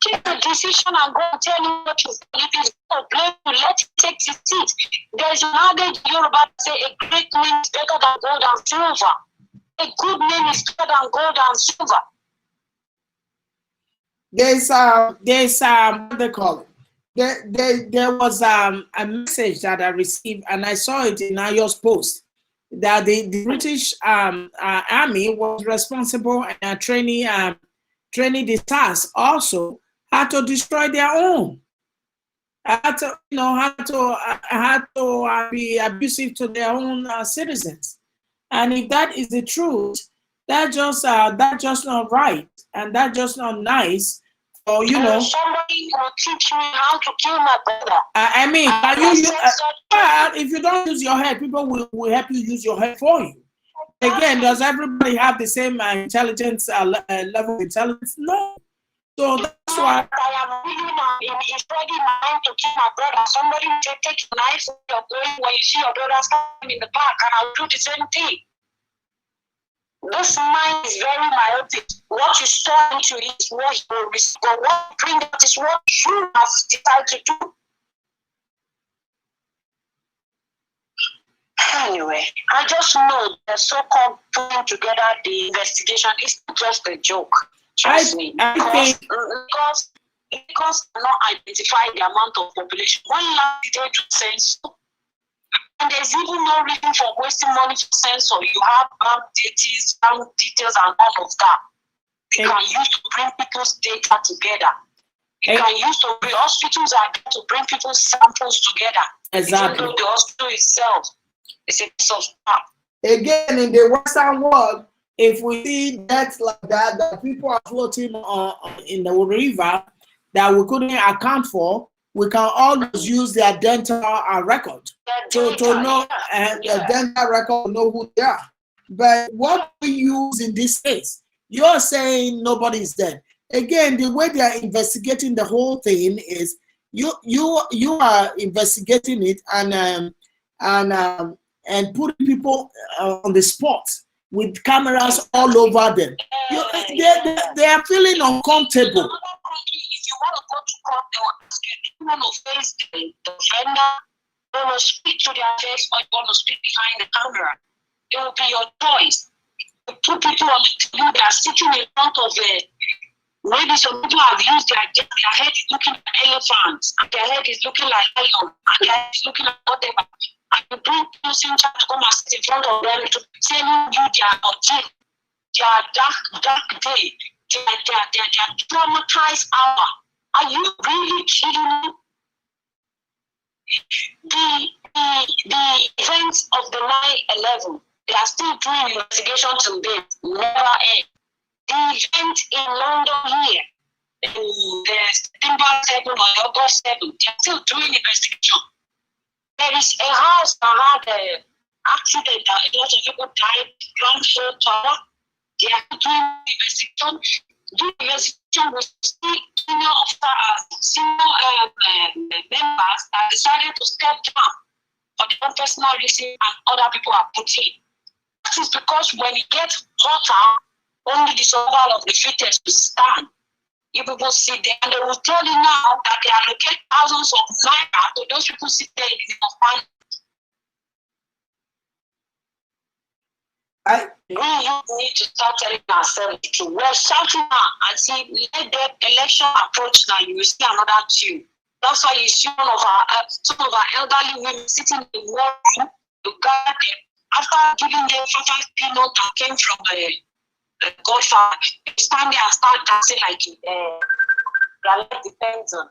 Take a decision and go and tell him what you believe. If he's going to blame you, let him take his seat. There's an adage in Yoruba that say a great name is better than gold and silver. A good name is better than gold and silver. There's what they call it. There was a message that I received, and I saw it in Ayo's post, that the British Army was responsible and training the stars also had to destroy their own. Had to be abusive to their own citizens. And if that is the truth, that just not right, and that just not nice. So somebody will teach me how to kill my brother. I mean, if you don't use your head, people will help you use your head for you. Again, does everybody have the same intelligence level of intelligence? No. So that's why I am really spreading my mind to kill my brother. Somebody will take a knife when you see your brother standing in the park, and I'll do the same thing. This mind is very myopic. What you store into is what you will receive, but what you bring out is what you have decided to do. Anyway, I just know the so-called putting together the investigation is not just a joke. Trust me, because cannot identify the amount of population. When last did they do census? And there's even no reason for wasting money for census. You have bank details, and all of that. You can use to bring people's data together. You can use to bring hospitals are to bring people's samples together. Exactly. Even though the hospital itself is a piece of crap. Again, in the Western world, if we see deaths like that, that people are floating in the river that we couldn't account for, we can always use their dental record to know the dental record to know who they are. But what we use in this case, you're saying nobody's dead. Again, the way they are investigating the whole thing is you are investigating it and putting people on the spot with cameras all over them. They are feeling uncomfortable. If you want to go to court, they will ask you, do you want to face the defender, you want to speak to their face, or you want to speak behind the camera? It will be your choice. You put people on the TV, they are sitting in front of maybe some people have used their head is looking like elephants, and their head is looking like lion, and their head is looking like whatever. And you bring people to come and sit in front of them to tell you their dark day, their traumatized hour. Are you really kidding me? The events of the 9/11, they are still doing investigation today. Never end. The event in London here, the September 7 or August 7, they are still doing investigation. There is a house that had an accident that a lot of people died, Grand Hill Tower. They are doing investigation. Doing investigation with senior members that decided to step down for their own personal reason, and other people are put in. That is because when it gets hotter, only the survival of the fittest will stand. You people sit there and they will tell you now that they allocate thousands of naira to those people sit there in the fund. We need to start telling ourselves the truth. We're shouting out and say, let the election approach now, you will see another two. That's why you see some of our elderly women sitting in the war room, you gather them, after giving them 5 peanut that came from the godfather, you stand there and start dancing like their life depends on.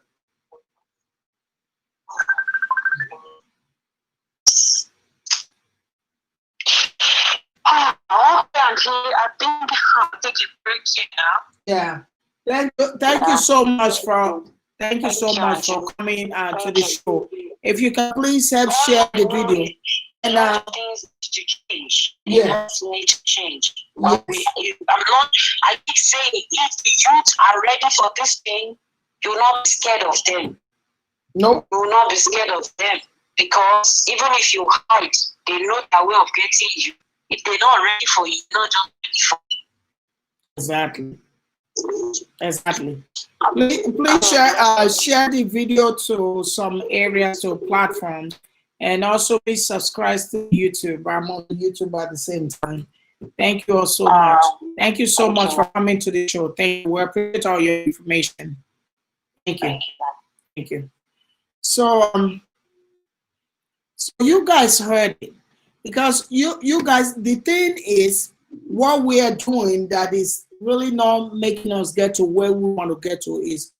I think I'll take a break here now. Yeah. Thank you so much for coming to the show. If you can please help share the video. And things to change. Yes. Need to change. Yes. I keep saying, if the youth are ready for this thing, you will not be scared of them. No. You will not be scared of them, because even if you hide, they know their way of getting you. If they're not ready for you, they're not just ready for you. Exactly. Please share the video to some areas, to platforms, and also please subscribe to YouTube. I'm on YouTube at the same time. Thank you all so much. Thank you so much for coming to the show. Thank you. We appreciate all your information. Thank you. Thank you. So, so you guys heard it, because you guys, the thing is, what we are doing that is really not making us get to where we want to get to is,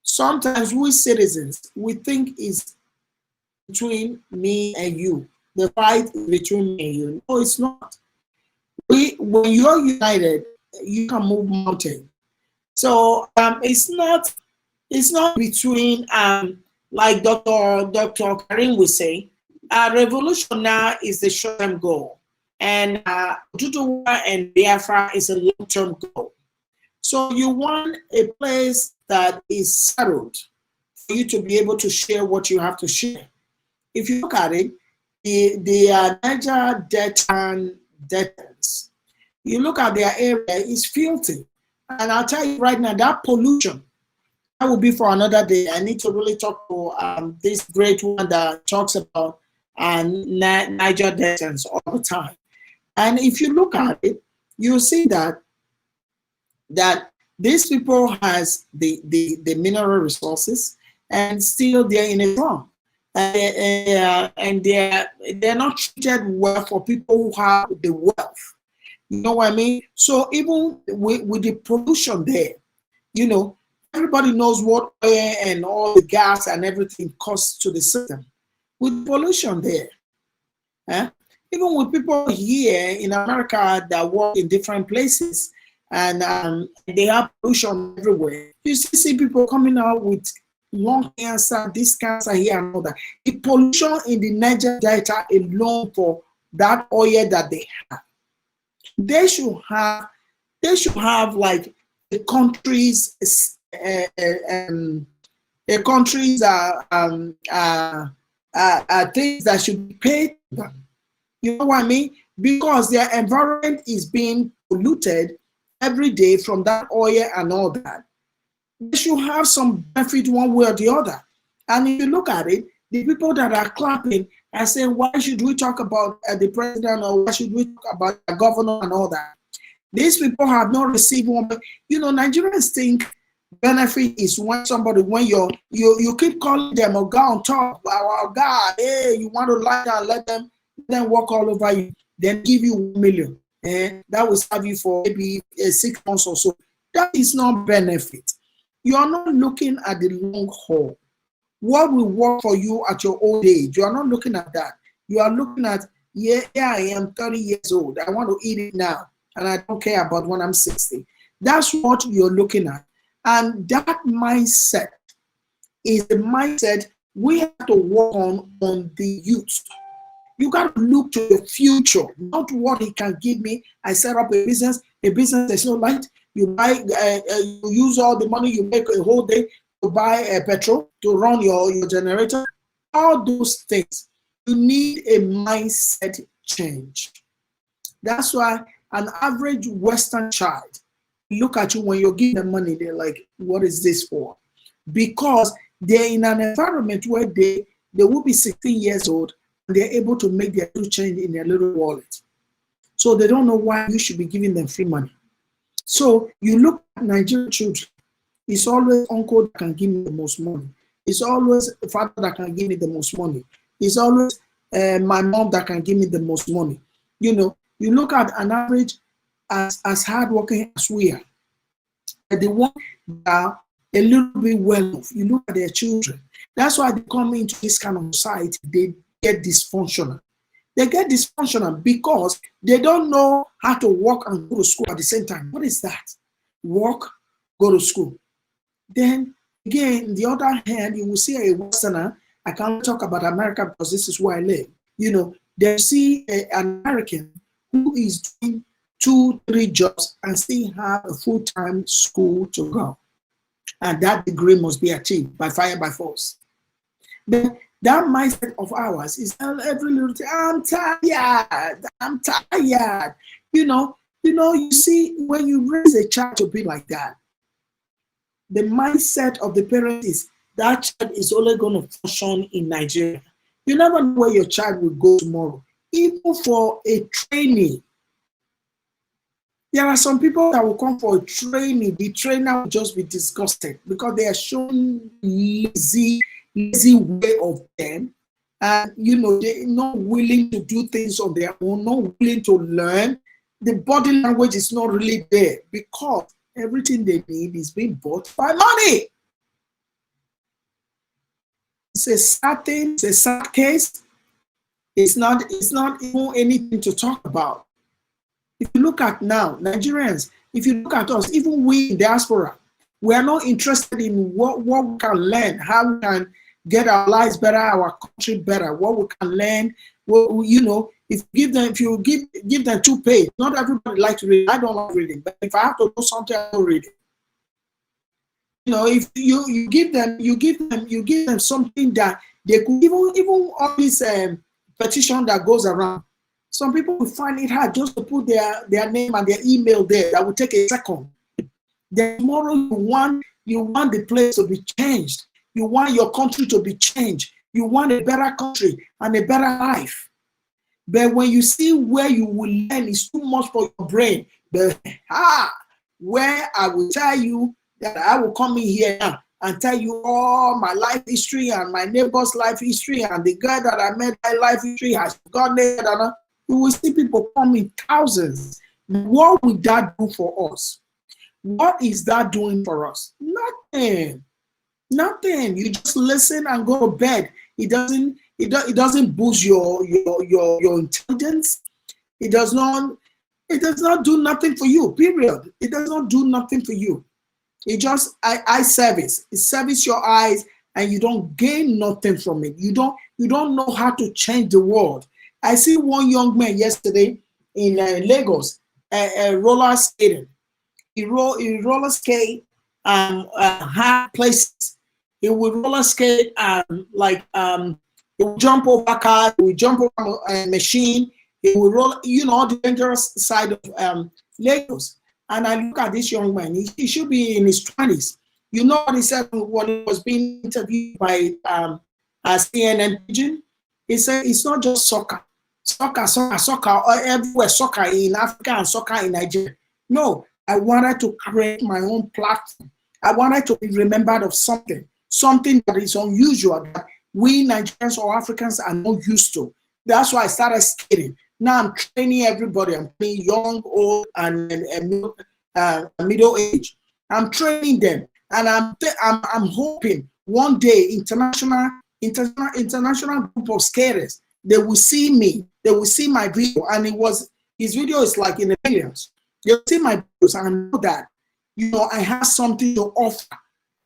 sometimes we citizens, we think is between me and you. The fight is between me and you. No, it's not. When you're united, you can move mountains. So it's not between like Dr. Karim would say, revolution now is the short-term goal, and Tutuwa and Biafra is a long-term goal. So you want a place that is settled for you to be able to share what you have to share. If you look at it, the Niger Delta, You look at their area, it's filthy. And I'll tell you right now, that pollution, that will be for another day. I need to really talk to this great one that talks about Niger Deltans all the time. And if you look at it, you see that these people has the mineral resources and still they're in a slum. And they're not treated well for people who have the wealth. You know what I mean? So even with the pollution there, you know, everybody knows what oil and all the gas and everything costs to the system. With pollution there, eh? Even with people here in America that work in different places and they have pollution everywhere, you see people coming out with lung cancer, this cancer here and all that. The pollution in the Niger Delta alone for that oil that they have, they should have like the country's the country's things that should be paid to them. You know what I mean? Because their environment is being polluted every day from that oil and all that. They should have some benefit one way or the other. And if you look at it, the people that are clapping and saying, why should we talk about the president or why should we talk about the governor and all that? These people have not received one. You know, Nigerians think benefit is when somebody, when you keep calling them or go on top, oh God, hey, you want to lie down, let them walk all over you, then give you 1 million. And that will serve you for maybe 6 months or so. That is not benefit. You are not looking at the long haul. What will work for you at your old age? You are not looking at that. You are looking at, yeah, I am 30 years old. I want to eat it now. And I don't care about when I'm 60. That's what you're looking at. And that mindset is the mindset we have to work on the youth. You got to look to the future, not what he can give me. I set up a business is no light. You buy, you use all the money you make a whole day to buy petrol to run your generator. All those things, you need a mindset change. That's why an average Western child look at you when you're giving them money. They're like, "What is this for?" Because they're in an environment where they will be 16 years old and they're able to make their little change in their little wallet. So they don't know why you should be giving them free money. So you look at Nigerian children, it's always uncle that can give me the most money. It's always father that can give me the most money. It's always my mom that can give me the most money. You know, you look at an average as hardworking as we are, the one that are a little bit well off, you look at their children. That's why they come into this kind of society, they get dysfunctional. They get dysfunctional because they don't know how to work and go to school at the same time. What is that? Work, go to school. Then again, on the other hand, you will see a Westerner. I can't talk about America because this is where I live. You know, they see an American who is doing 2-3 jobs and still have a full-time school to go. And that degree must be achieved by fire, by force. Then that mindset of ours is every little thing. I'm tired. You see, when you raise a child to be like that, the mindset of the parent is that child is only going to function in Nigeria. You never know where your child will go tomorrow. Even for a training, there are some people that will come for a training. The trainer will just be disgusted because they are showing lazy way of them. And, they're not willing to do things on their own, not willing to learn. The body language is not really there because everything they need is being bought by money. It's a sad thing. It's a sad case. It's not even anything to talk about. If you look at now, Nigerians, if you look at us, even we in diaspora, we are not interested in what we can learn, how we can get our lives better, our country better, what we can learn. Well, if you give them 2 pages, not everybody likes to read. I don't like reading, but if I have to do something, I will read it. If you give them something that they could even all this petition that goes around. Some people will find it hard just to put their name and their email there. That will take a second. Then tomorrow you want the place to be changed. You want your country to be changed. You want a better country and a better life. But when you see where you will learn is too much for your brain, but where I will tell you that I will come in here now and tell you all my life history and my neighbor's life history and the guy that I met, my life history has gone there. You will see people come in thousands. What will that do for us? What is that doing for us? Nothing. Nothing. You just listen and go to bed. It doesn't boost your intelligence. It does not do nothing for you, period. It does not do nothing for you. It just eye service. It service your eyes and you don't gain nothing from it. You don't know how to change the world. I see one young man yesterday in Lagos roller skating. He roller skate hard places. He would roller skate he would jump over cars, he would jump over a machine, he would roll, the dangerous side of Lagos. And I look at this young man, he should be in his 20s. You know what he said when he was being interviewed by CNN Pigeon? He said it's not just soccer, or everywhere, soccer in Africa and soccer in Nigeria. No, I wanted to create my own platform. I wanted to be remembered of something that is unusual that we Nigerians or Africans are not used to. That's why I started skating. Now I'm training everybody. I'm training young, old, and middle age. I'm training them, and I'm hoping one day international group of skaters, they will see me. They will see my video, and his video is like in the millions. You'll see my videos, and I know that I have something to offer.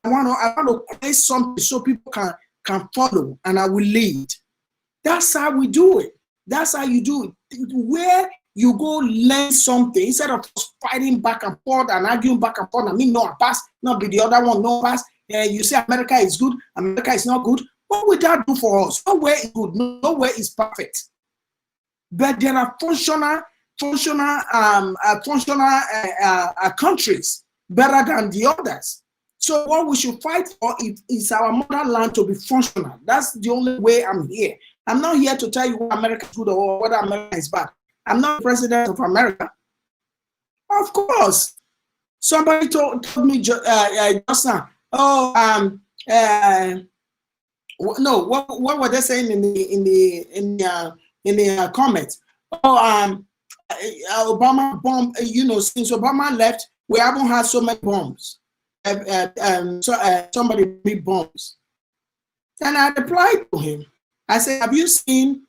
I want to create something so people can follow, and I will lead. That's how we do it. That's how you do it. Where you go learn something instead of fighting back and forth and arguing back and forth. I mean, no, I pass, not be the other one, no pass. You say America is good, America is not good. What would that do for us? Nowhere is good, nowhere is perfect. But there are functional countries better than the others. So what we should fight for is our motherland to be functional. That's the only way I'm here. I'm not here to tell you what America is good or whether America is bad. I'm not the president of America. Of course. Somebody told me just now, no, what were they saying in the comments? Obama bomb, since Obama left, we haven't had so many bombs. Somebody big bombs. And I replied to him. I said, have you seen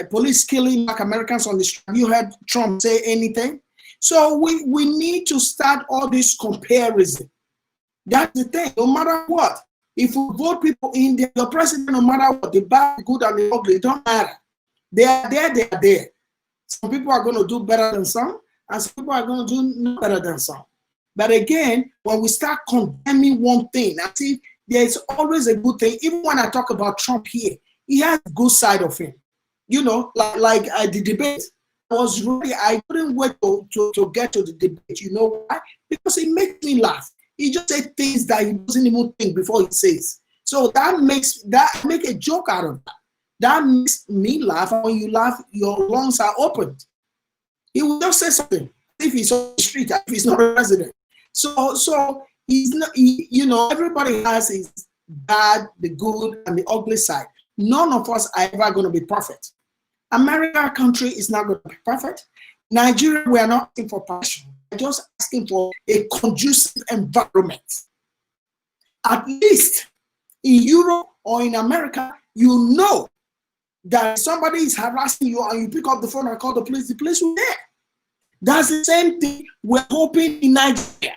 police killing Black Americans on the street? Have you heard Trump say anything? So we need to start all this comparison. That's the thing. No matter what, if we vote people in, your president, no matter what, the bad, the good, and the ugly, it don't matter. They are there. They are there. Some people are going to do better than some, and some people are going to do no better than some. But again, when we start condemning one thing, I see there's always a good thing. Even when I talk about Trump here, he has a good side of him. Like the debate. I couldn't wait to get to the debate. You know why? Because it makes me laugh. He just said things that he doesn't even think before he says. So make a joke out of that. That makes me laugh. And when you laugh, your lungs are opened. He will just say something if he's on the street, if he's not a president. So he's not. Everybody has his bad, the good, and the ugly side. None of us are ever going to be perfect. America country is not going to be perfect. Nigeria, we are not asking for passion. We're just asking for a conducive environment. At least in Europe or in America, you know that if somebody is harassing you and you pick up the phone and call the police will be there. That's the same thing we're hoping in Nigeria.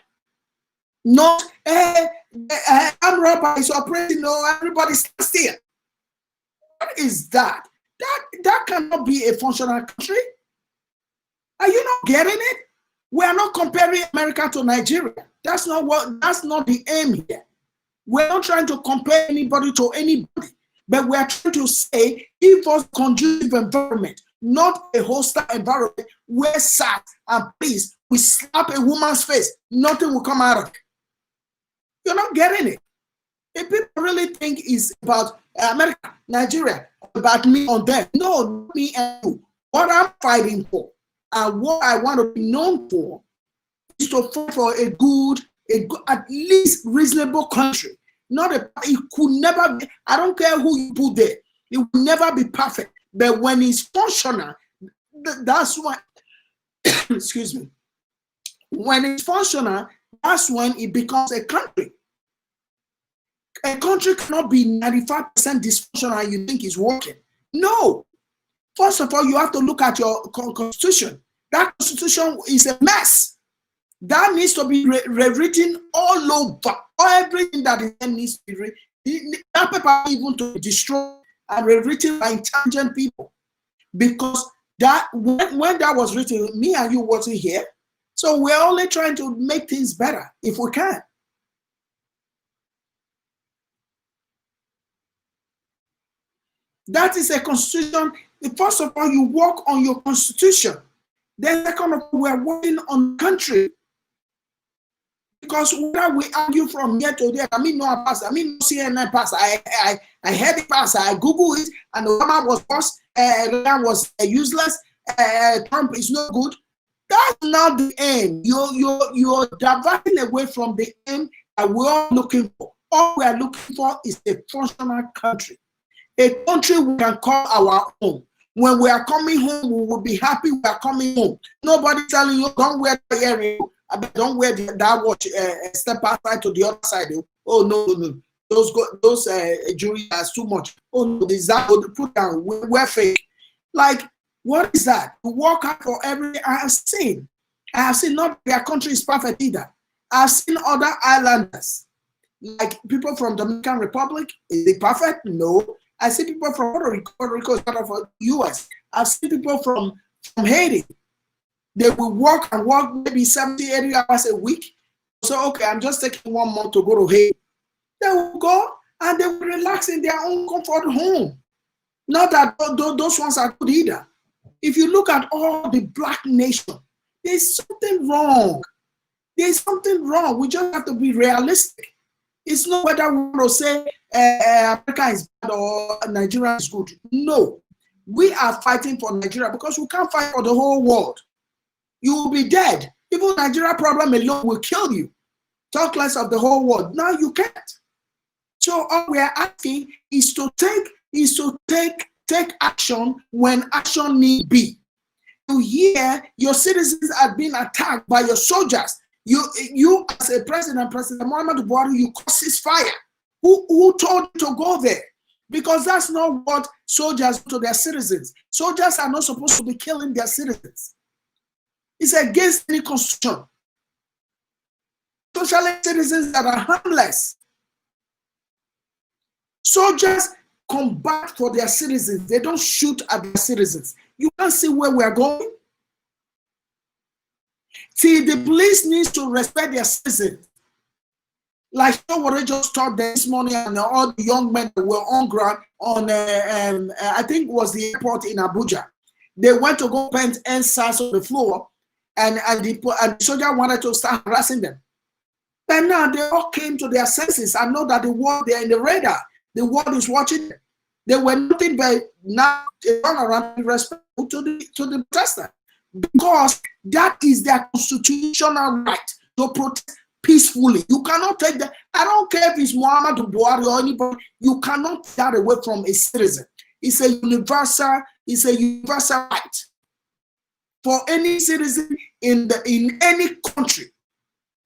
Not, I'm robber, it's operating, no, everybody stands still. What is that? That cannot be a functional country. Are you not getting it? We are not comparing America to Nigeria. That's not the aim here. We're not trying to compare anybody to anybody. But we are trying to say, give us conducive environment, not a hostile environment where SAT and police will slap a woman's face, nothing will come out of it. You're not getting it. If people really think it's about America, Nigeria, about me on them, no, not me and you. What I'm fighting for and what I want to be known for is to fight for a good, at least reasonable country. Not a, it could never be, I don't care who you put there, it will never be perfect. But when it's functional, that's why, excuse me, when it's functional, that's when it becomes a country. A country cannot be 95% dysfunctional and you think it's working. No. First of all, you have to look at your constitution. That constitution is a mess. That needs to be rewritten all over. Everything that is there needs to be rewritten. That paper even to be destroyed and rewritten by intelligent people. Because that when that was written, me and you wasn't here. So we're only trying to make things better if we can. That is a constitution. First of all, you work on your constitution. Then second of all, we are working on country. Because whether we argue from here to there, I mean no pass, I mean no CNN pass. I heard it pass, I Google it, and Obama was worse, Iran was useless, Trump is no good. That's not the aim. You're diverting away from the aim that we're looking for. All we are looking for is a functional country. A country we can call our own. When we are coming home, we will be happy we are coming home. Nobody telling you, don't wear the earring, don't wear that watch, step outside to the other side. Oh, no. Those jewelry is too much. Oh, no, this that, put down, we're fake. Like, what is that? To work out for everything I have seen. I have seen not their country is perfect either. I've seen other islanders, like people from Dominican Republic. Is it perfect? No. I see people from Puerto Rico is part of the US. I've seen people from Haiti. They will work maybe 70, 80 hours a week. So, okay, I'm just taking 1 month to go to Haiti. They will go and they will relax in their own comfort home. Not that those ones are good either. If you look at all the black nation, there's something wrong. There's something wrong. We just have to be realistic. It's not whether we want to say America is bad or Nigeria is good. No, we are fighting for Nigeria because we can't fight for the whole world. You will be dead. Even Nigeria problem alone will kill you. Talk less of the whole world. Now you can't. So all we are asking is to take action when action need be. You hear your citizens are being attacked by your soldiers. You as a President Muhammadu Buhari, you cause ceasefire. Who told you to go there? Because that's not what soldiers do to their citizens. Soldiers are not supposed to be killing their citizens. It's against any constitution. Especially citizens that are harmless. Soldiers combat for their citizens. They don't shoot at their citizens. You can't see where we are going. See, the police needs to respect their citizens. Like what I just taught this morning, and all the young men that were on ground on, I think it was the airport in Abuja. They went to go paint NSAS on the floor, and the soldier wanted to start harassing them. But now they all came to their senses and know that the world, they're in the radar. The world is watching them. They were nothing but now run around and respectful to the protester. Because that is their constitutional right to protest peacefully. You cannot take that. I don't care if it's Muhammadu Buhari or anybody. You cannot take that away from a citizen. It's a universal right for any citizen in any country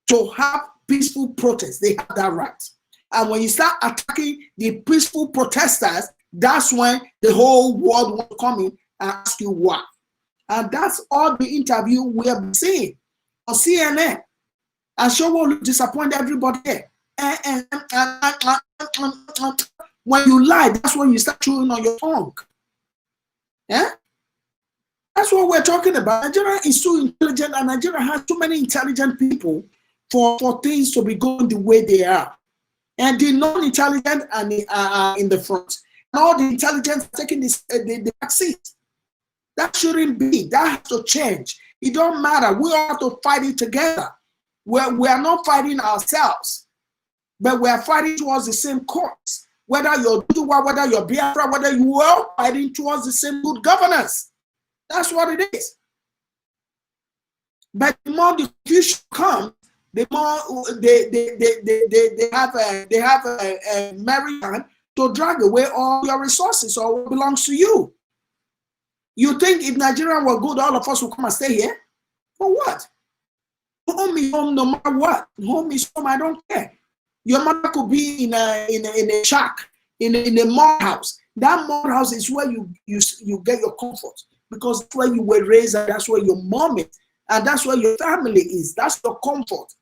to have peaceful protest. They have that right. And when you start attacking the peaceful protesters, that's when the whole world will come in and ask you why. And that's all the interview we have seen on CNN. And sure will disappoint everybody here. When you lie, that's when you start chewing on your tongue. Yeah? That's what we're talking about. Nigeria is too intelligent, and Nigeria has too many intelligent people for things to be going the way they are. And the non-intelligent are in the front. all the intelligence taking the back seat. That shouldn't be. That has to change. It don't matter. We all have to fight it together. We are not fighting ourselves, but we are fighting towards the same cause. Whether you're Duduwa, whether you're Biafra, whether you are fighting towards the same good governance. That's what it is. But the more the confusion comes, the more they have a merry time to drag away all your resources or what belongs to you. You think if Nigeria were good, all of us will come and stay here? For what? Home is home no matter what. Home is home, I don't care. Your mother could be in a shack, in a mud house. That mud house is where you get your comfort, because that's where you were raised, and that's where your mom is, and that's where your family is. That's your comfort.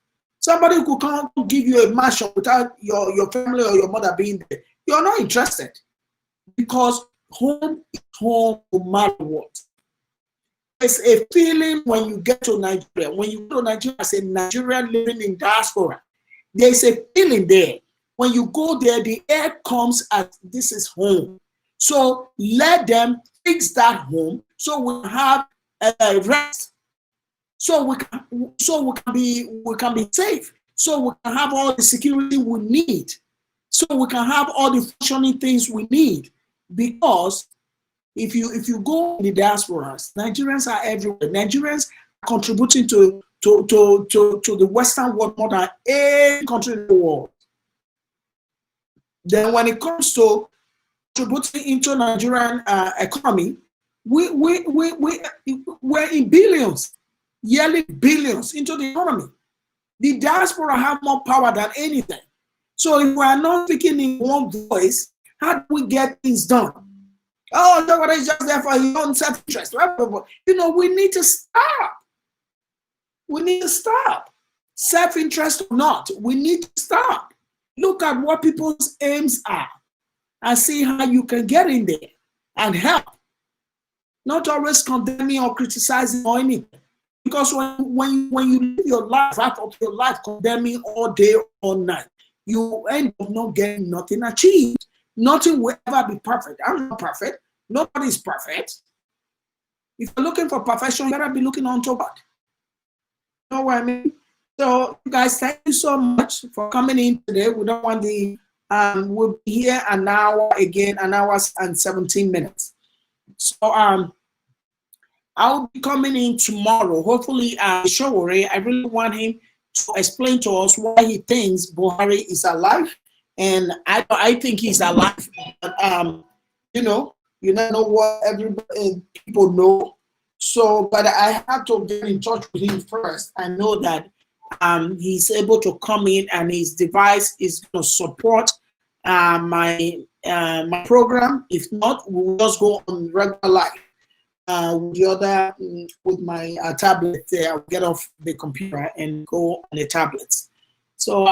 Somebody could come give you a mansion without your family or your mother being there. You're not interested, because home is home no matter what. It's a feeling when you get to Nigeria. When you go to Nigeria as a Nigerian living in diaspora, there's a feeling there. When you go there, the air comes as this is home. So let them fix that home so we have a rest. So we can be safe. So we can have all the security we need. So we can have all the functioning things we need. Because if you go in the diasporas, Nigerians are everywhere. Nigerians are contributing to the Western world more than any country in the world. Then when it comes to contributing into Nigerian economy, we're in billions, yearly billions into the economy. The diaspora have more power than anything. So if we are not speaking in one voice, how do we get things done? Oh, nobody is just there for his own self-interest. You know, we need to stop. We need to stop. Self-interest or not, we need to stop. Look at what people's aims are and see how you can get in there and help. Not always condemning or criticizing or anything. Because when you live your life out of your life condemning all day, all night, you end up not getting nothing achieved. Nothing will ever be perfect. I'm not perfect. Nobody is perfect. If you're looking for perfection, you better be looking unto God. You know what I mean? So, guys, thank you so much for coming in today. We don't want the we'll be here an hour again, an hour and 17 minutes. So I'll be coming in tomorrow. Hopefully, Showore, I really want him to explain to us why he thinks Buhari is alive. And I think he's alive. But, you don't know what everybody people know. So, but I have to get in touch with him first. I know that he's able to come in and his device is going to support my program. If not, we'll just go on regular life with the other with my tablet there. I'll get off the computer and go on the tablets. So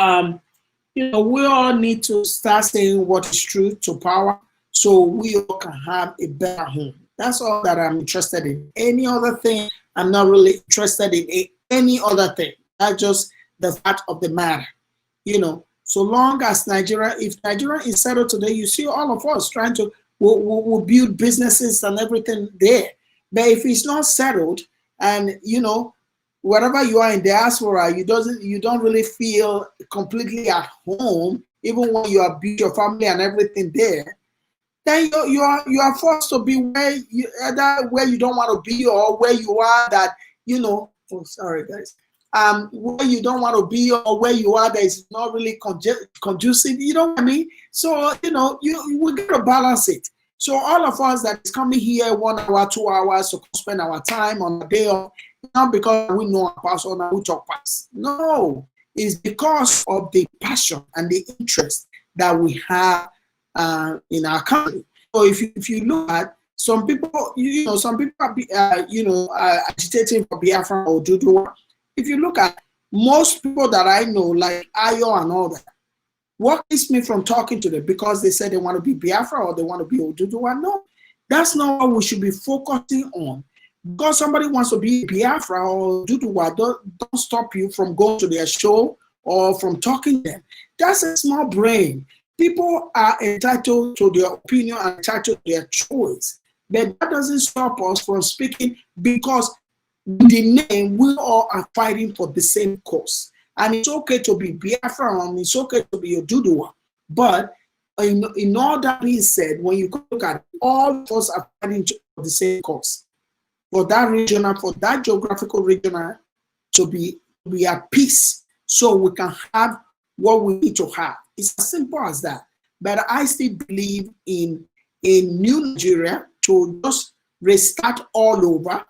we all need to start saying what is true to power, so we all can have a better home. That's all that I'm interested in. Any other thing, I'm not really interested in any other thing. That's just the fact of the matter. So long as Nigeria, if Nigeria is settled today, you see all of us trying to we'll build businesses and everything there. But if it's not settled, and wherever you are in diaspora, you don't really feel completely at home, even when you have built your family and everything there, then you are forced to be where you don't want to be, or where you are that oh sorry guys, where you don't want to be, or where you are that is not really conducive. You know what I mean? So we got to balance it. So all of us that is coming here 1 hour, 2 hours to spend our time on a day off, not because we know our pastor and we talk past. No, it's because of the passion and the interest that we have in our country. So if you look at some people, some people are agitating for Biafra or Duduwa. If you look at most people that I know, like Ayo and all that, what keeps me from talking to them? Because they say they want to be Biafra or they want to be Oduduwa? No, that's not what we should be focusing on. Because somebody wants to be Biafra or Oduduwa, don't stop you from going to their show or from talking to them. That's a small brain. People are entitled to their opinion and entitled to their choice. But that doesn't stop us from speaking, because the name, we all are fighting for the same cause. And it's okay to be Biafran, it's okay to be Oduduwa. But in all that being said, when you look at it, all of us are fighting for the same cause. For that regional, for that geographical regional to be at peace, so we can have what we need to have. It's as simple as that. But I still believe in a new Nigeria to just restart all over.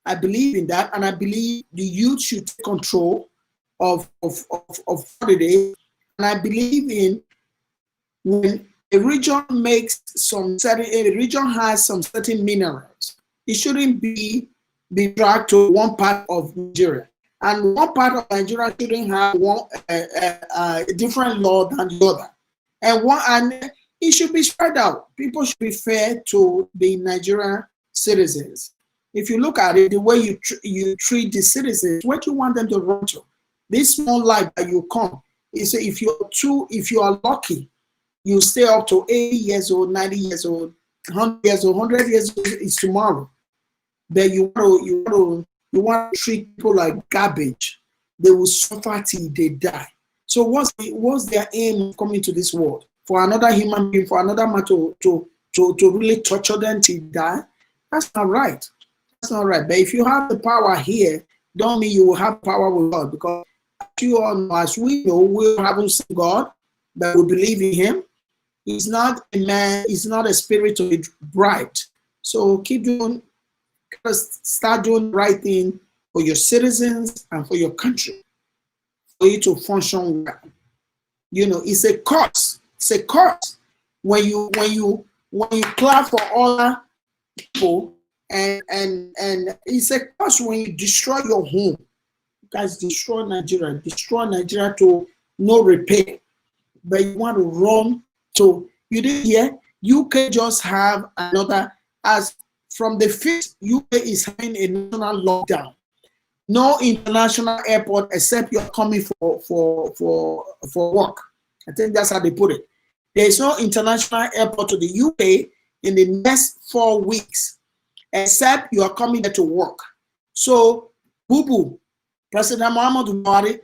I believe in that, and I believe the youth should take control of what it is. And I believe in, when a region makes some certain, a region has some certain minerals, it shouldn't be dragged to one part of Nigeria. And one part of Nigeria shouldn't have a different law than the other. And it should be spread out. People should be fair to the Nigerian citizens. If you look at it, the way you treat the citizens, what do you want them to run to? This small life that you come is, if you are lucky, you stay up to 80 years old, 90 years old, 100 years old. 100 years old is tomorrow. But you want to treat people like garbage. They will suffer till they die. So what's their aim of coming to this world? For another human being, for another man to really torture them till they die? That's not right. That's not right. But if you have the power here, don't mean you will have power with God. Because you all know, as we know, we haven't seen God, but we believe in Him. He's not a man, he's not a spirit to be bribed. So keep doing, start doing the right thing for your citizens and for your country, for you to function well. You know, it's a curse. It's a curse when you clap for other people, and it's a curse when you destroy your home. You guys destroy Nigeria to no repair. But you want to run to, you didn't hear, UK just have another, as from the 5th, UK is having a national lockdown. No international airport except you're coming for work. I think that's how they put it. There is no international airport to the UK in the next 4 weeks, except you are coming there to work. So, boo-boo, President Muhammadu Buhari,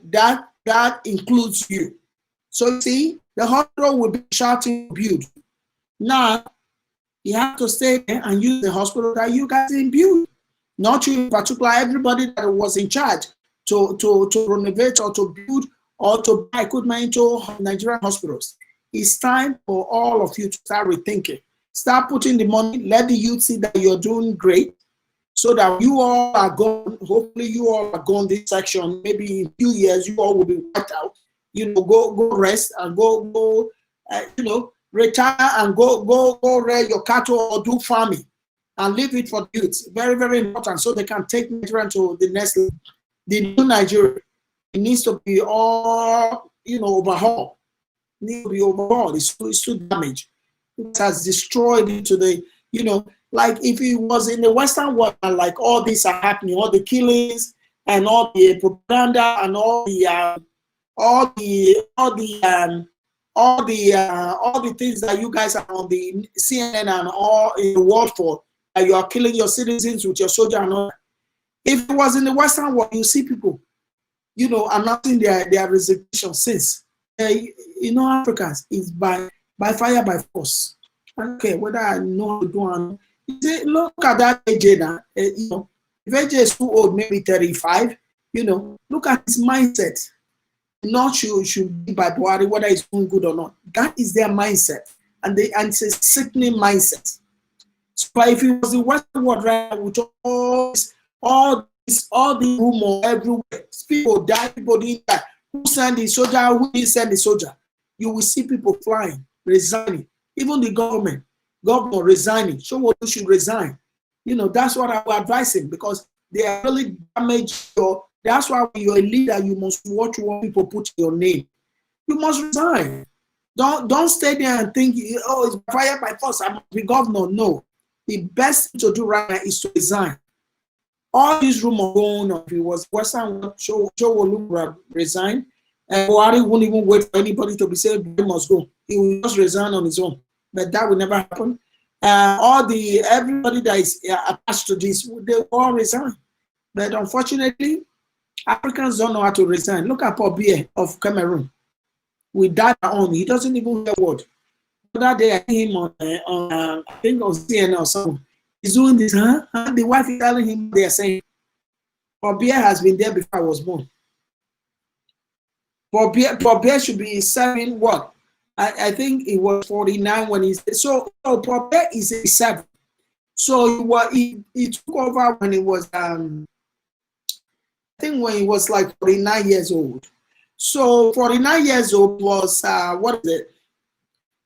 that includes you. So you see, the hospital will be shouting build. Now, you have to stay there and use the hospital that you guys imbued. Not you in particular, everybody that was in charge to renovate or to build or to buy equipment into Nigerian hospitals. It's time for all of you to start rethinking. Start putting the money, let the youth see that you're doing great, so that you all are gone. Hopefully you all are gone this section. Maybe in a few years, you all will be wiped out. You know, go rest and go retire and go rear your cattle or do farming and leave it for the youth. Very, very important, so they can take Nigeria to the next level. The new Nigeria, it needs to be all, overhauled. It needs to be overhauled. It's too damaged. It has destroyed into the, like if it was in the Western world, like all these are happening, all the killings and all the propaganda and all the things that you guys are on the CNN and all in the world for, that you are killing your citizens with your soldier and all that. If it was in the Western world, you see people, announcing their resignation since. Africans is by fire, by force. Okay, whether I know how to do or not. Look at that AJ now. If AJ is too old, maybe 35, look at his mindset. Not sure should be by Buhari, whether it's doing good or not. That is their mindset. And it's a sickening mindset. So, but if it was the Western world, right, with all the rumor everywhere, people die, people didn't die. Who sent the soldier? Who didn't send the soldier? You will see people flying, resigning. Even the governor resigning. So what you should resign. That's what I would advise him, because they are really damaged your. That's why when you're a leader, you must watch what people put your name. You must resign. Don't stay there and think, it's fire by force, I must be governor. No. The best thing to do right now is to resign. All these rumors going on, if it was Western, Joe will resign, And Buhari won't even wait for anybody to be said he must go. He will just resign on his own. But that will never happen. Everybody that is attached to this, they all resign. But unfortunately, Africans don't know how to resign. Look at Paul Biya of Cameroon. We died on. He doesn't even hear word. That day I see him on I think on CNN or something. He's doing this, huh? The wife is telling him they are saying, Paul Biya has been there before I was born. Paul Biya should be serving what? I think it was 49 when he's so Paul Biya is a 7. So he took over when he was I think when he was like 49 years old. So 49 years old was what is it?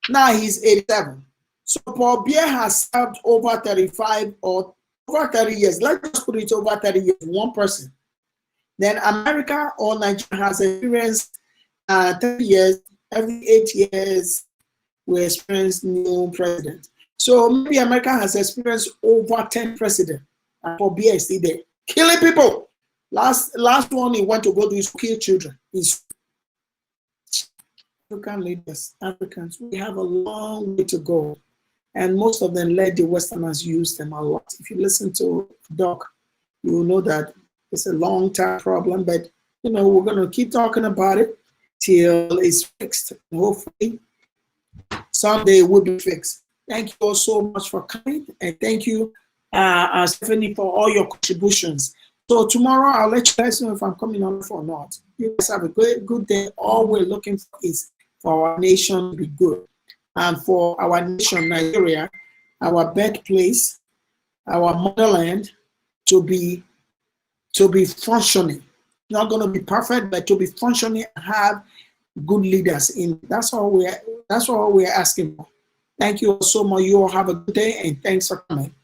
Now he's 87. So Paul Biya has served over 35 or over 30 years. Let's just put it over 30 years, one person. Then America or Nigeria has experienced 30 years. Every 8 years, we experience new president. So maybe America has experienced over 10 presidents. And Paul Biya is still there, killing people. Last one he went to go do is kill children. He's African leaders, Africans, we have a long way to go. And most of them let the Westerners use them a lot. If you listen to Doc, you will know that it's a long-term problem, but we're going to keep talking about it till it's fixed. Hopefully, someday it will be fixed. Thank you all so much for coming, and thank you, Stephanie, for all your contributions. So tomorrow, I'll let you guys know if I'm coming on or not. You guys have a good day. All we're looking for is for our nation to be good, and for our nation, Nigeria, our birthplace, our motherland, to be functioning. Not going to be perfect, but to be functioning and have good leaders in. That's all we're asking for. Thank you all so much. You all have a good day, and thanks for coming.